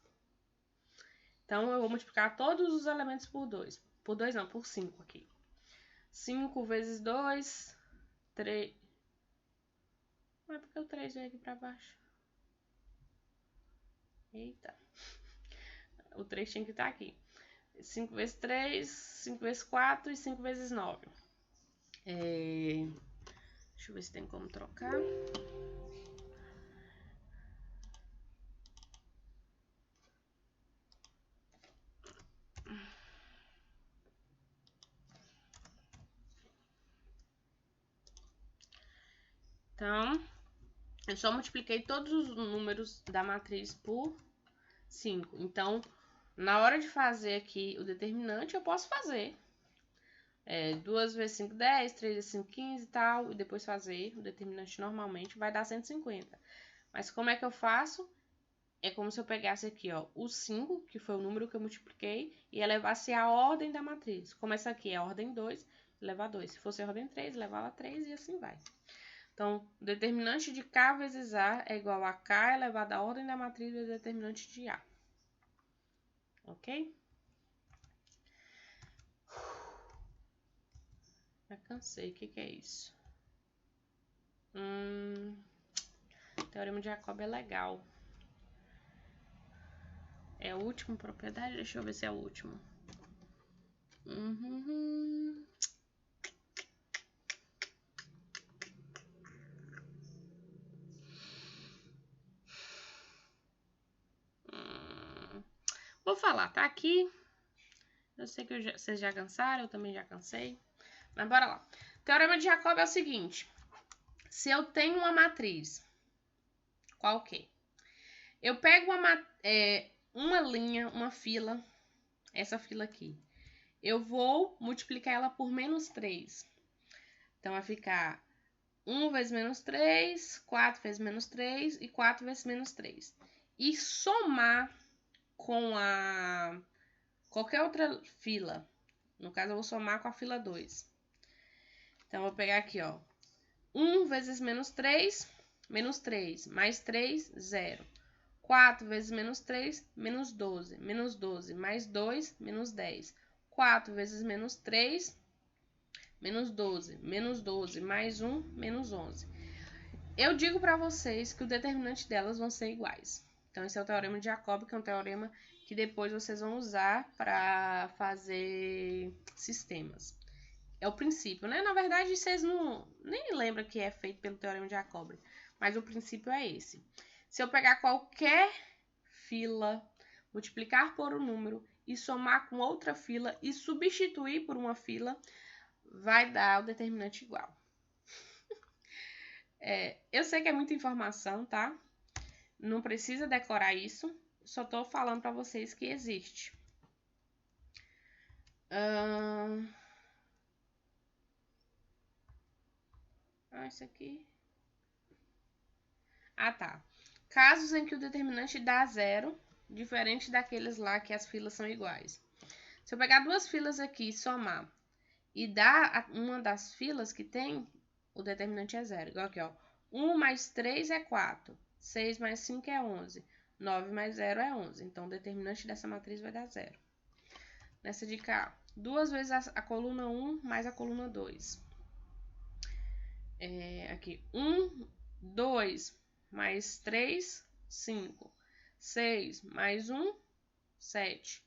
Então, eu vou multiplicar todos os elementos por 2. Por 2 não, por 5 aqui. 5 vezes 2, 3... Não é porque o 3 veio aqui pra baixo. Eita. O 3 tinha que estar aqui. 5 vezes 3, 5 vezes 4 e 5 vezes 9. Deixa eu ver se tem como trocar. Então, eu só multipliquei todos os números da matriz por 5. Então, Na hora de fazer aqui o determinante, eu posso fazer 2 vezes 5, 10, 3 vezes 5, 15 e tal, e depois fazer o determinante normalmente, vai dar 150. Mas como é que eu faço? É como se eu pegasse aqui, ó, o 5, que foi o número que eu multipliquei, e elevasse a ordem da matriz. Como essa aqui é a ordem 2, eleva a 2. Se fosse a ordem 3, elevava a 3 e assim vai. Então, o determinante de K vezes A é igual a K elevado à ordem da matriz vezes o determinante de A. Ok? Já cansei. O que é isso? Teorema de Jacob é legal. É a última propriedade? Deixa eu ver se é o último. Vou falar, tá aqui. Eu sei que vocês já cansaram, eu também já cansei. Mas bora lá. O teorema de Jacob é o seguinte. Se eu tenho uma matriz, qualquer, eu pego uma linha, uma fila, essa fila aqui. Eu vou multiplicar ela por menos 3. Então, vai ficar 1 vezes menos 3, 4 vezes menos 3 e 4 vezes menos 3. E somar com qualquer outra fila. No caso, eu vou somar com a fila 2. Então, eu vou pegar aqui, ó. 1 vezes menos 3, mais 3, 0. 4 vezes menos 3, menos 12. Menos 12 mais 2, menos 10. 4 vezes menos 3, menos 12. Menos 12 mais 1, menos 11. Eu digo para vocês que o determinante delas vão ser iguais. Então, esse é o teorema de Jacob, que é um teorema que depois vocês vão usar para fazer sistemas. É o princípio, né? Na verdade, vocês nem lembram que é feito pelo teorema de Jacob, mas o princípio é esse. Se eu pegar qualquer fila, multiplicar por um número e somar com outra fila e substituir por uma fila, vai dar o determinante igual. Eu sei que é muita informação, tá? Não precisa decorar isso, só tô falando para vocês que existe. Isso aqui. Tá. Casos em que o determinante dá 0, diferente daqueles lá que as filas são iguais. Se eu pegar duas filas aqui e somar e dar uma das filas que tem, o determinante é 0. Igual aqui, ó. 1 mais 3 é 4. 6 mais 5 é 11. 9 mais 0 é 11. Então, o determinante dessa matriz vai dar 0. Nessa de cá, 2 vezes a coluna 1 mais a coluna 2. Aqui, 1, 2 mais 3, 5. 6 mais 1, 7.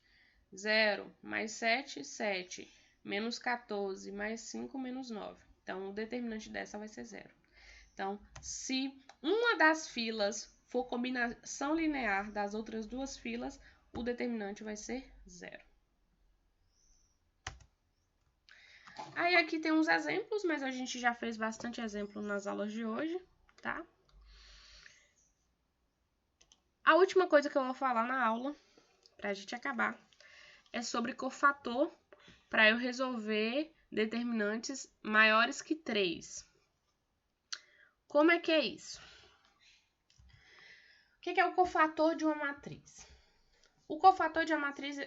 0 mais 7, 7. Menos 14 mais 5, menos 9. Então, o determinante dessa vai ser 0. Então, se uma das filas for combinação linear das outras duas filas, o determinante vai ser 0. Aí aqui tem uns exemplos, mas a gente já fez bastante exemplo nas aulas de hoje, tá? A última coisa que eu vou falar na aula, pra gente acabar, é sobre cofator, para eu resolver determinantes maiores que 3. Como é que é isso? O que é o cofator de uma matriz? O cofator de uma matriz,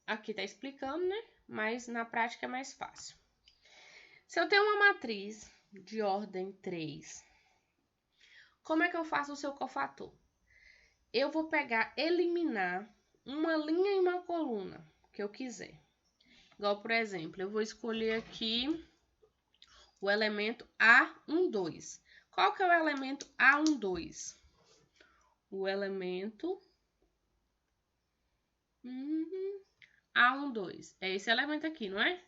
aqui tá explicando, né? Mas na prática é mais fácil. Se eu tenho uma matriz de ordem 3, como é que eu faço o seu cofator? Eu vou eliminar uma linha e uma coluna que eu quiser. Igual, por exemplo, eu vou escolher aqui o elemento A12. Qual que é o elemento A12? O elemento A12. É esse elemento aqui, não é?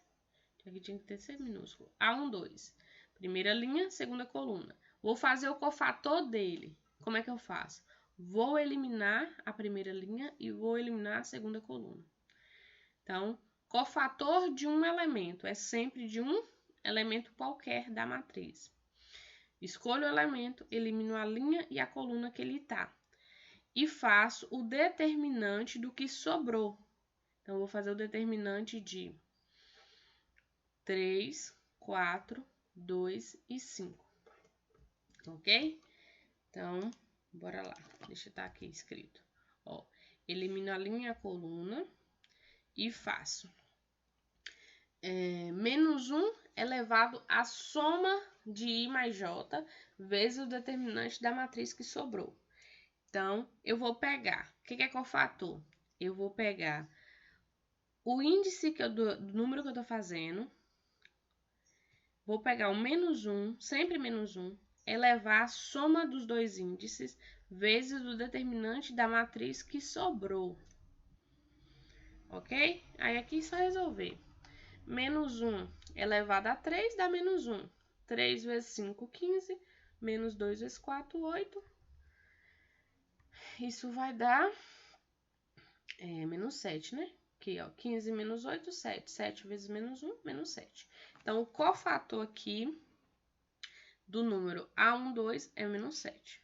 Aqui tinha que ter C minúsculo. A12. Primeira linha, segunda coluna. Vou fazer o cofator dele. Como é que eu faço? Vou eliminar a primeira linha e vou eliminar a segunda coluna. Então, cofator de um elemento é sempre de um elemento qualquer da matriz. Escolho o elemento, elimino a linha e a coluna que ele está. e faço o determinante do que sobrou. Então, eu vou fazer o determinante de 3, 4, 2 e 5. Ok? Então, bora lá. Deixa eu estar aqui escrito. Ó, elimino a linha e a coluna e faço menos 1 elevado à soma de I mais J vezes o determinante da matriz que sobrou. Então, eu vou pegar, o que é cofator? Eu vou pegar o índice do número que eu estou fazendo, vou pegar o menos 1, sempre menos 1, elevar a soma dos dois índices vezes o determinante da matriz que sobrou. Ok? Aí aqui é só resolver. Menos 1 elevado a 3 dá menos 1. 3 vezes 5, 15. Menos 2 vezes 4, 8. Isso vai dar menos 7, né? Aqui, ó, 15 menos 8, 7. 7 vezes menos 1, menos 7. Então, o cofator aqui do número A12 é menos 7.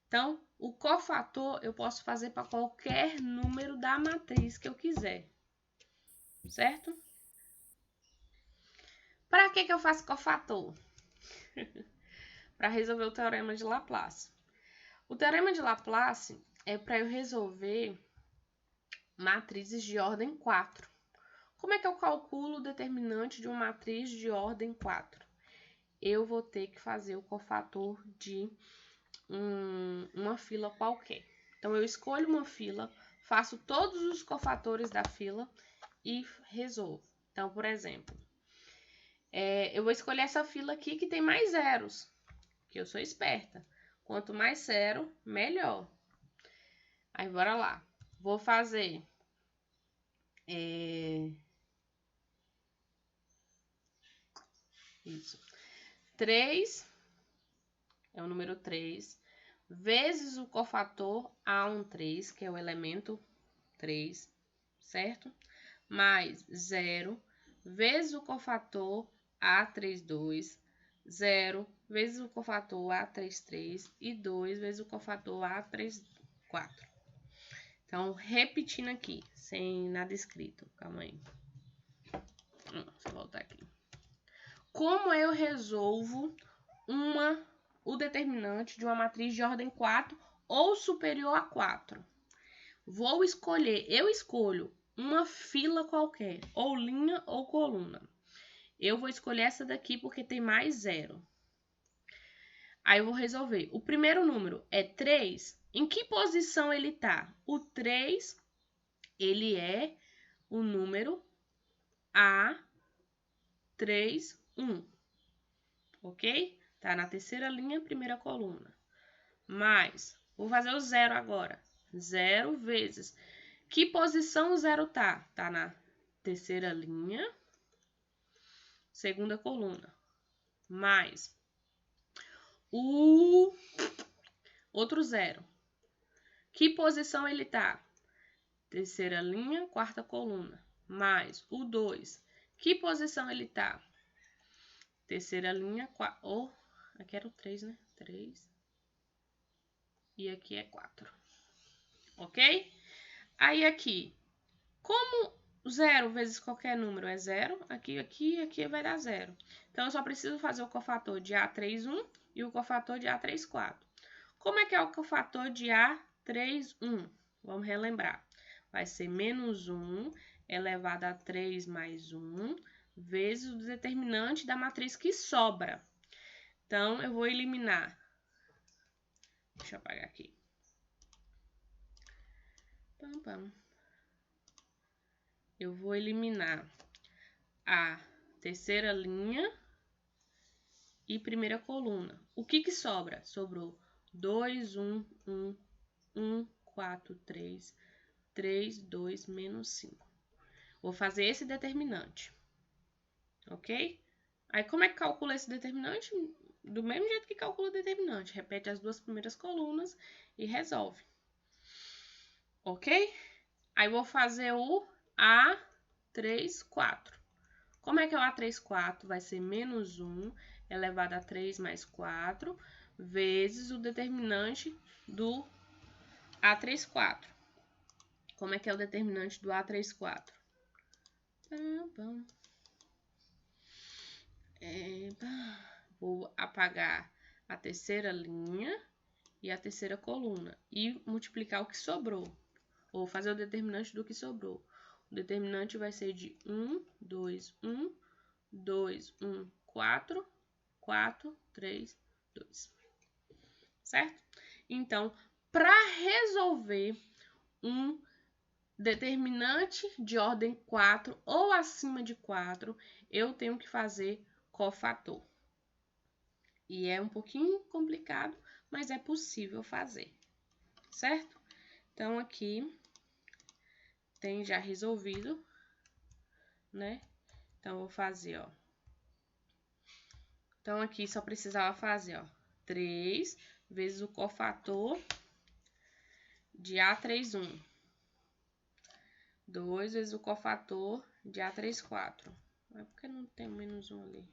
Então, o cofator eu posso fazer para qualquer número da matriz que eu quiser. Certo? Para que eu faço cofator? Para resolver o teorema de Laplace. O teorema de Laplace é para eu resolver matrizes de ordem 4. Como é que eu calculo o determinante de uma matriz de ordem 4? Eu vou ter que fazer o cofator de uma fila qualquer. Então, eu escolho uma fila, faço todos os cofatores da fila e resolvo. Então, por exemplo, eu vou escolher essa fila aqui que tem mais zeros, que eu sou esperta. Quanto mais zero, melhor. Aí, bora lá. Vou fazer isso. 3 é o número 3, vezes o cofator A13, que é o elemento 3, certo? Mais 0, vezes o cofator A32, 0 vezes o cofator A33 e 2 vezes o cofator A34. Então, repetindo aqui, sem nada escrito. Calma aí. Deixa eu voltar aqui. Como eu resolvo o determinante de uma matriz de ordem 4 ou superior a 4? Eu escolho uma fila qualquer, ou linha ou coluna. Eu vou escolher essa daqui porque tem mais 0. Aí eu vou resolver. O primeiro número é 3. Em que posição ele está? O 3, ele é o número A31. Ok? Tá na terceira linha, primeira coluna. Mais, vou fazer o 0 agora. 0 vezes. Que posição o 0 tá? Tá na terceira linha, segunda coluna. Mais o outro 0. Que posição ele tá? Terceira linha, quarta coluna. Mais o 2. Que posição ele tá? Terceira linha, aqui era o 3, né? 3. E aqui é 4. Ok? Aí aqui, como 0 vezes qualquer número é 0, aqui vai dar 0. Então, eu só preciso fazer o cofator de A31 e o cofator de A34. Como é que é o cofator de A31? Vamos relembrar. Vai ser menos 1 elevado a 3 mais 1 vezes o determinante da matriz que sobra. Então, eu vou eliminar. Deixa eu apagar aqui. Eu vou eliminar a terceira linha e primeira coluna. O que sobra? Sobrou 2, 1, 1, 1, 4, 3, 3, 2, menos 5. Vou fazer esse determinante. Ok? Aí, como é que calcula esse determinante? Do mesmo jeito que calcula o determinante. Repete as duas primeiras colunas e resolve. Ok? Aí, vou fazer o A34. Como é que é o A34? Vai ser menos 1 elevado a 3 mais 4 vezes o determinante do A34. Como é que é o determinante do A34? Vou apagar a terceira linha e a terceira coluna e multiplicar o que sobrou. Ou fazer o determinante do que sobrou. O determinante vai ser de 1, 2, 1, 2, 1, 4, 4, 3, 2. Certo? Então, para resolver um determinante de ordem 4 ou acima de 4, eu tenho que fazer cofator. E é um pouquinho complicado, mas é possível fazer, certo? Então, aqui tem já resolvido, né? Então, vou fazer, ó. Então, aqui só precisava fazer, ó, 3 vezes o cofator de A31. 2 vezes o cofator de A34. É porque não tem menos um ali.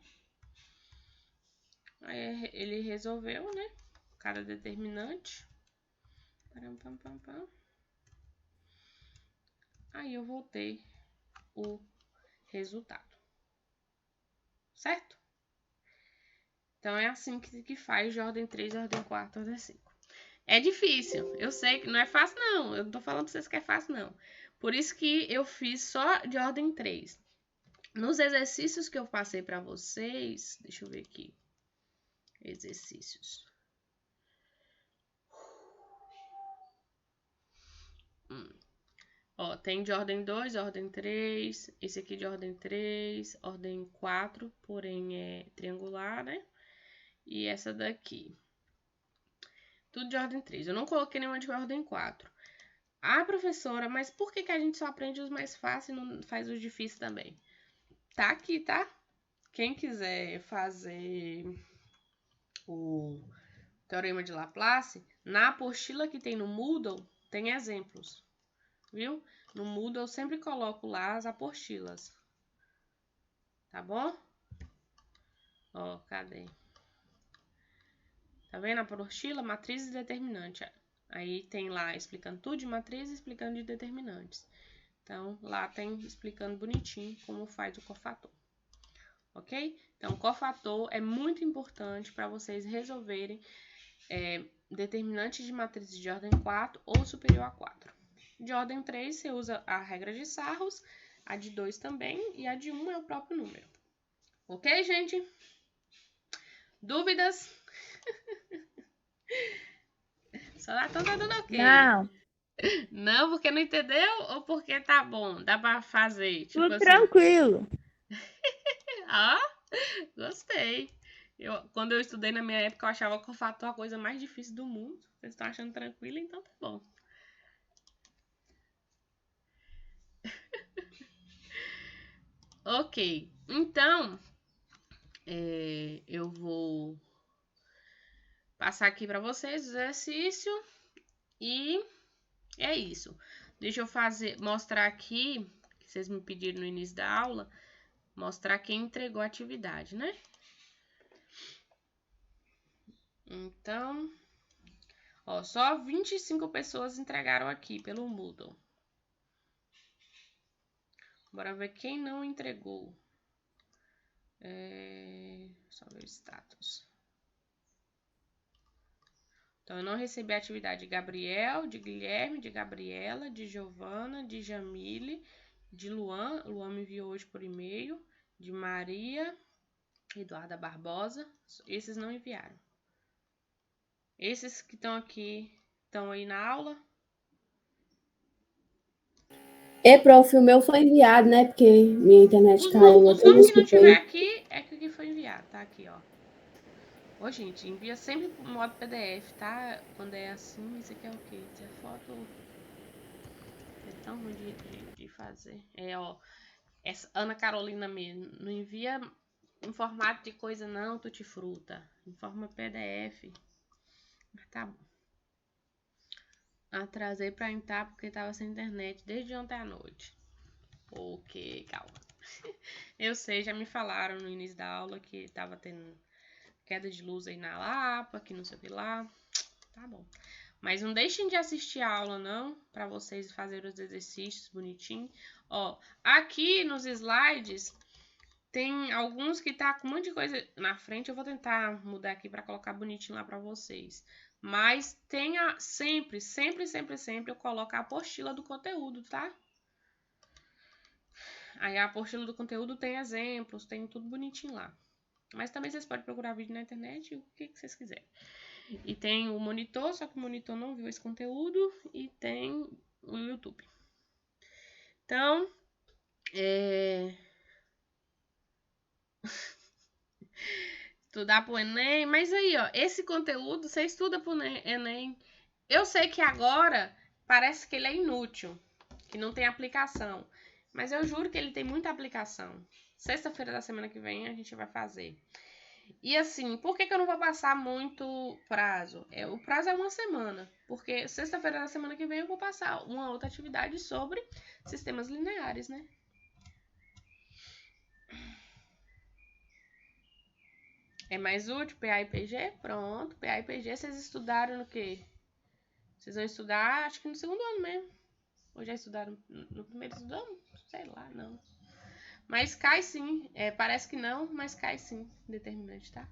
Aí ele resolveu, né? Cada determinante. Aí eu voltei o resultado. Certo? Então é assim que faz de ordem 3, ordem 4, ordem 5. É difícil. Eu sei que não é fácil, não. Eu não tô falando pra vocês que é fácil, não. Por isso que eu fiz só de ordem 3. Nos exercícios que eu passei para vocês, deixa eu ver aqui. Exercícios. Ó, tem de ordem 2, ordem 3, esse aqui de ordem 3, ordem 4, porém é triangular, né? E essa daqui. Tudo de ordem 3. Eu não coloquei nenhuma de ordem 4. Ah, professora, mas por que a gente só aprende os mais fáceis e não faz os difíceis também? Tá aqui, tá? Quem quiser fazer o Teorema de Laplace, na apostila que tem no Moodle, tem exemplos, viu? No Moodle eu sempre coloco lá as apostilas, tá bom? Ó, cadê? Tá vendo a apostila? Matrizes e determinantes. Aí tem lá explicando tudo de matrizes e explicando de determinantes. Então, lá tem explicando bonitinho como faz o cofator. Ok? Então, cofator é muito importante para vocês resolverem determinantes de matrizes de ordem 4 ou superior a 4. De ordem 3, você usa a regra de Sarros, a de 2 também, e a de 1 é o próprio número. Ok, gente? Dúvidas? Só lá estão dando ok. Não, Não, porque não entendeu ou porque tá bom? Dá pra fazer? Tipo tudo assim. tranquilo. Ah, gostei. Quando eu estudei na minha época, eu achava cofator a coisa mais difícil do mundo. Vocês estão achando tranquilo, então tá bom. Ok, então eu vou passar aqui para vocês o exercício e é isso. Deixa eu mostrar aqui, que vocês me pediram no início da aula, mostrar quem entregou a atividade, né? Então, ó, só 25 pessoas entregaram aqui pelo Moodle. Bora ver quem não entregou. Só ver o status. Então, eu não recebi a atividade de Gabriel, de Guilherme, de Gabriela, de Giovana, de Jamile, de Luan. Luan me enviou hoje por e-mail. De Maria, Eduarda Barbosa. Esses não enviaram. Esses que estão aqui, estão aí na aula. Prof, o meu foi enviado, né? Porque minha internet caiu. Os nomes que não tiver aqui, é que foi enviado. Tá aqui, ó. Ô, gente, envia sempre pro modo PDF, tá? Quando é assim, isso aqui é o quê? Isso é foto. É tão ruim de fazer. Ó. Essa Ana Carolina mesmo. Não envia em formato de coisa, não, tutti fruta. Em forma PDF. Mas tá bom. Atrasei pra entrar porque tava sem internet desde ontem à noite. Ok, calma. Eu sei, já me falaram no início da aula que tava tendo queda de luz aí na Lapa, que não sei o que lá. Tá bom. Mas não deixem de assistir a aula, não, para vocês fazerem os exercícios bonitinho. Ó, aqui nos slides tem alguns que tá com um monte de coisa na frente. Eu vou tentar mudar aqui para colocar bonitinho lá para vocês. Mas tenha sempre eu coloco a apostila do conteúdo, tá? Aí a apostila do conteúdo tem exemplos, tem tudo bonitinho lá. Mas também vocês podem procurar vídeo na internet, o que vocês quiserem. E tem o monitor, só que o monitor não viu esse conteúdo. E tem o YouTube. Então, estudar pro Enem. Mas aí, ó, esse conteúdo você estuda pro Enem. Eu sei que agora parece que ele é inútil, que não tem aplicação. Mas eu juro que ele tem muita aplicação. Sexta-feira da semana que vem a gente vai fazer. E assim, por que eu não vou passar muito prazo? O prazo é uma semana. Porque sexta-feira da semana que vem eu vou passar uma outra atividade sobre sistemas lineares, né? É mais útil PA e PG? Pronto. PA e PG vocês estudaram no quê? Vocês vão estudar, acho que no segundo ano mesmo. Ou já estudaram no primeiro ano? Sei lá, não. Mas cai sim. Parece que não, mas cai sim. Determinante, tá?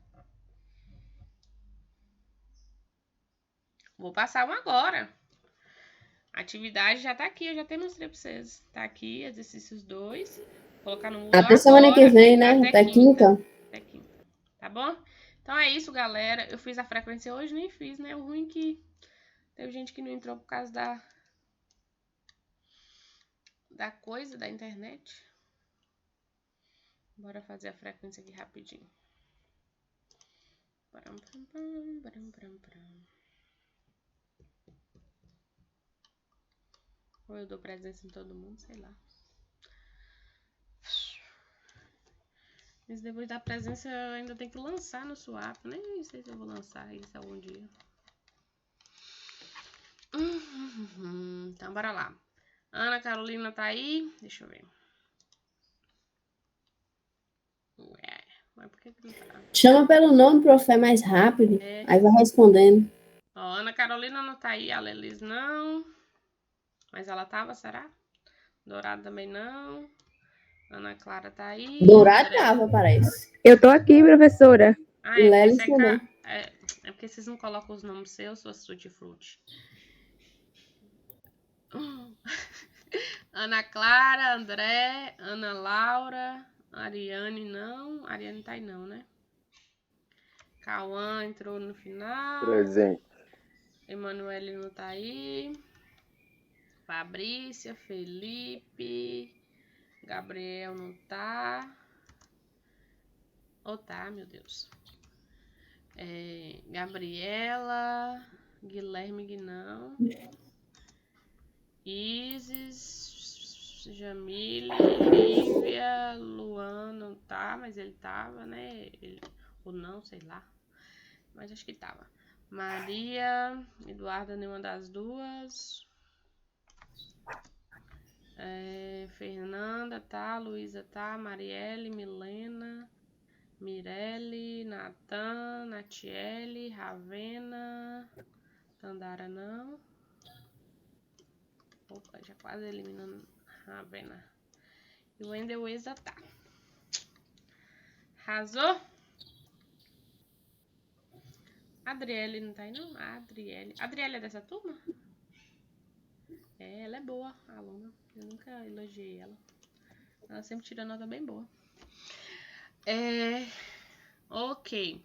Vou passar um agora. A atividade já tá aqui, eu já até mostrei pra vocês. Tá aqui, exercícios 2. Vou colocar no Moodle Até semana que vem, né? Até quinta. Até quinta. Tá bom? Então é isso, galera. Eu fiz a frequência hoje, nem fiz, né? O ruim é que teve gente que não entrou por causa da coisa, da internet. Bora fazer a frequência aqui rapidinho. Ou eu dou presença em todo mundo, sei lá. Mas depois da presença eu ainda tenho que lançar no Swap. Nem sei se eu vou lançar isso algum dia. Então, bora lá. Ana Carolina tá aí? Deixa eu ver. Ué, mas por que não tá? Chama pelo nome, prof, é mais rápido. Aí vai respondendo. Ó, Ana Carolina não tá aí, a Lelis não. Mas ela tava, será? Dourado também não. Ana Clara tá aí. Dourado tava, parece. Eu tô aqui, professora. Ah, E Lelis também. É porque vocês não colocam os nomes seus, suas tutti-frutti. Ana Clara, André, Ana Laura, Ariane não. Ariane tá aí não, né? Cauã entrou no final. Presente. Emanuele não tá aí. Fabrícia, Felipe, Gabriel não tá. Ou tá, meu Deus. Gabriela, Guilherme não. Isis, Jamile, Lívia, Luan não tá, mas ele tava, né? Ou não, sei lá. Mas acho que tava. Maria, Eduarda, nenhuma das duas. Fernanda tá, Luísa tá, Marielle, Milena, Mirelle, Natan, Natiele, Ravena, Tandara não. Opa, já quase eliminando Ravena. E o Wendel tá. Arrasou? Adriele não tá aí não? Adriele é dessa turma? Ela é boa, a aluna. Eu nunca elogiei ela. Ela sempre tira nota bem boa. Ok.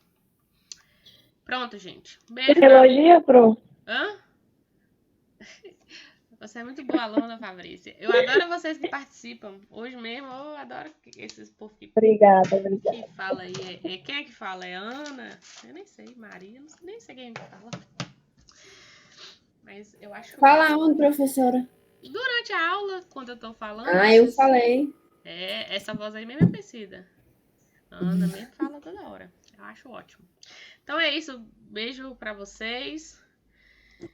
Pronto, gente. Beijo. Elogia, pro? Hã? Você é muito boa aluna, Fabrícia. Eu adoro vocês que participam. Hoje mesmo, eu adoro esses povos que fala aí. Quem é que fala? É Ana? Eu nem sei. Maria? Nem sei quem fala. Mas eu acho que... Fala onde, professora? Durante a aula, quando eu tô falando... Eu falei. Essa voz aí mesmo é parecida. Ana mesmo fala toda hora. Eu acho ótimo. Então é isso. Beijo pra vocês.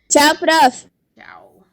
Tchau, prof. Tchau.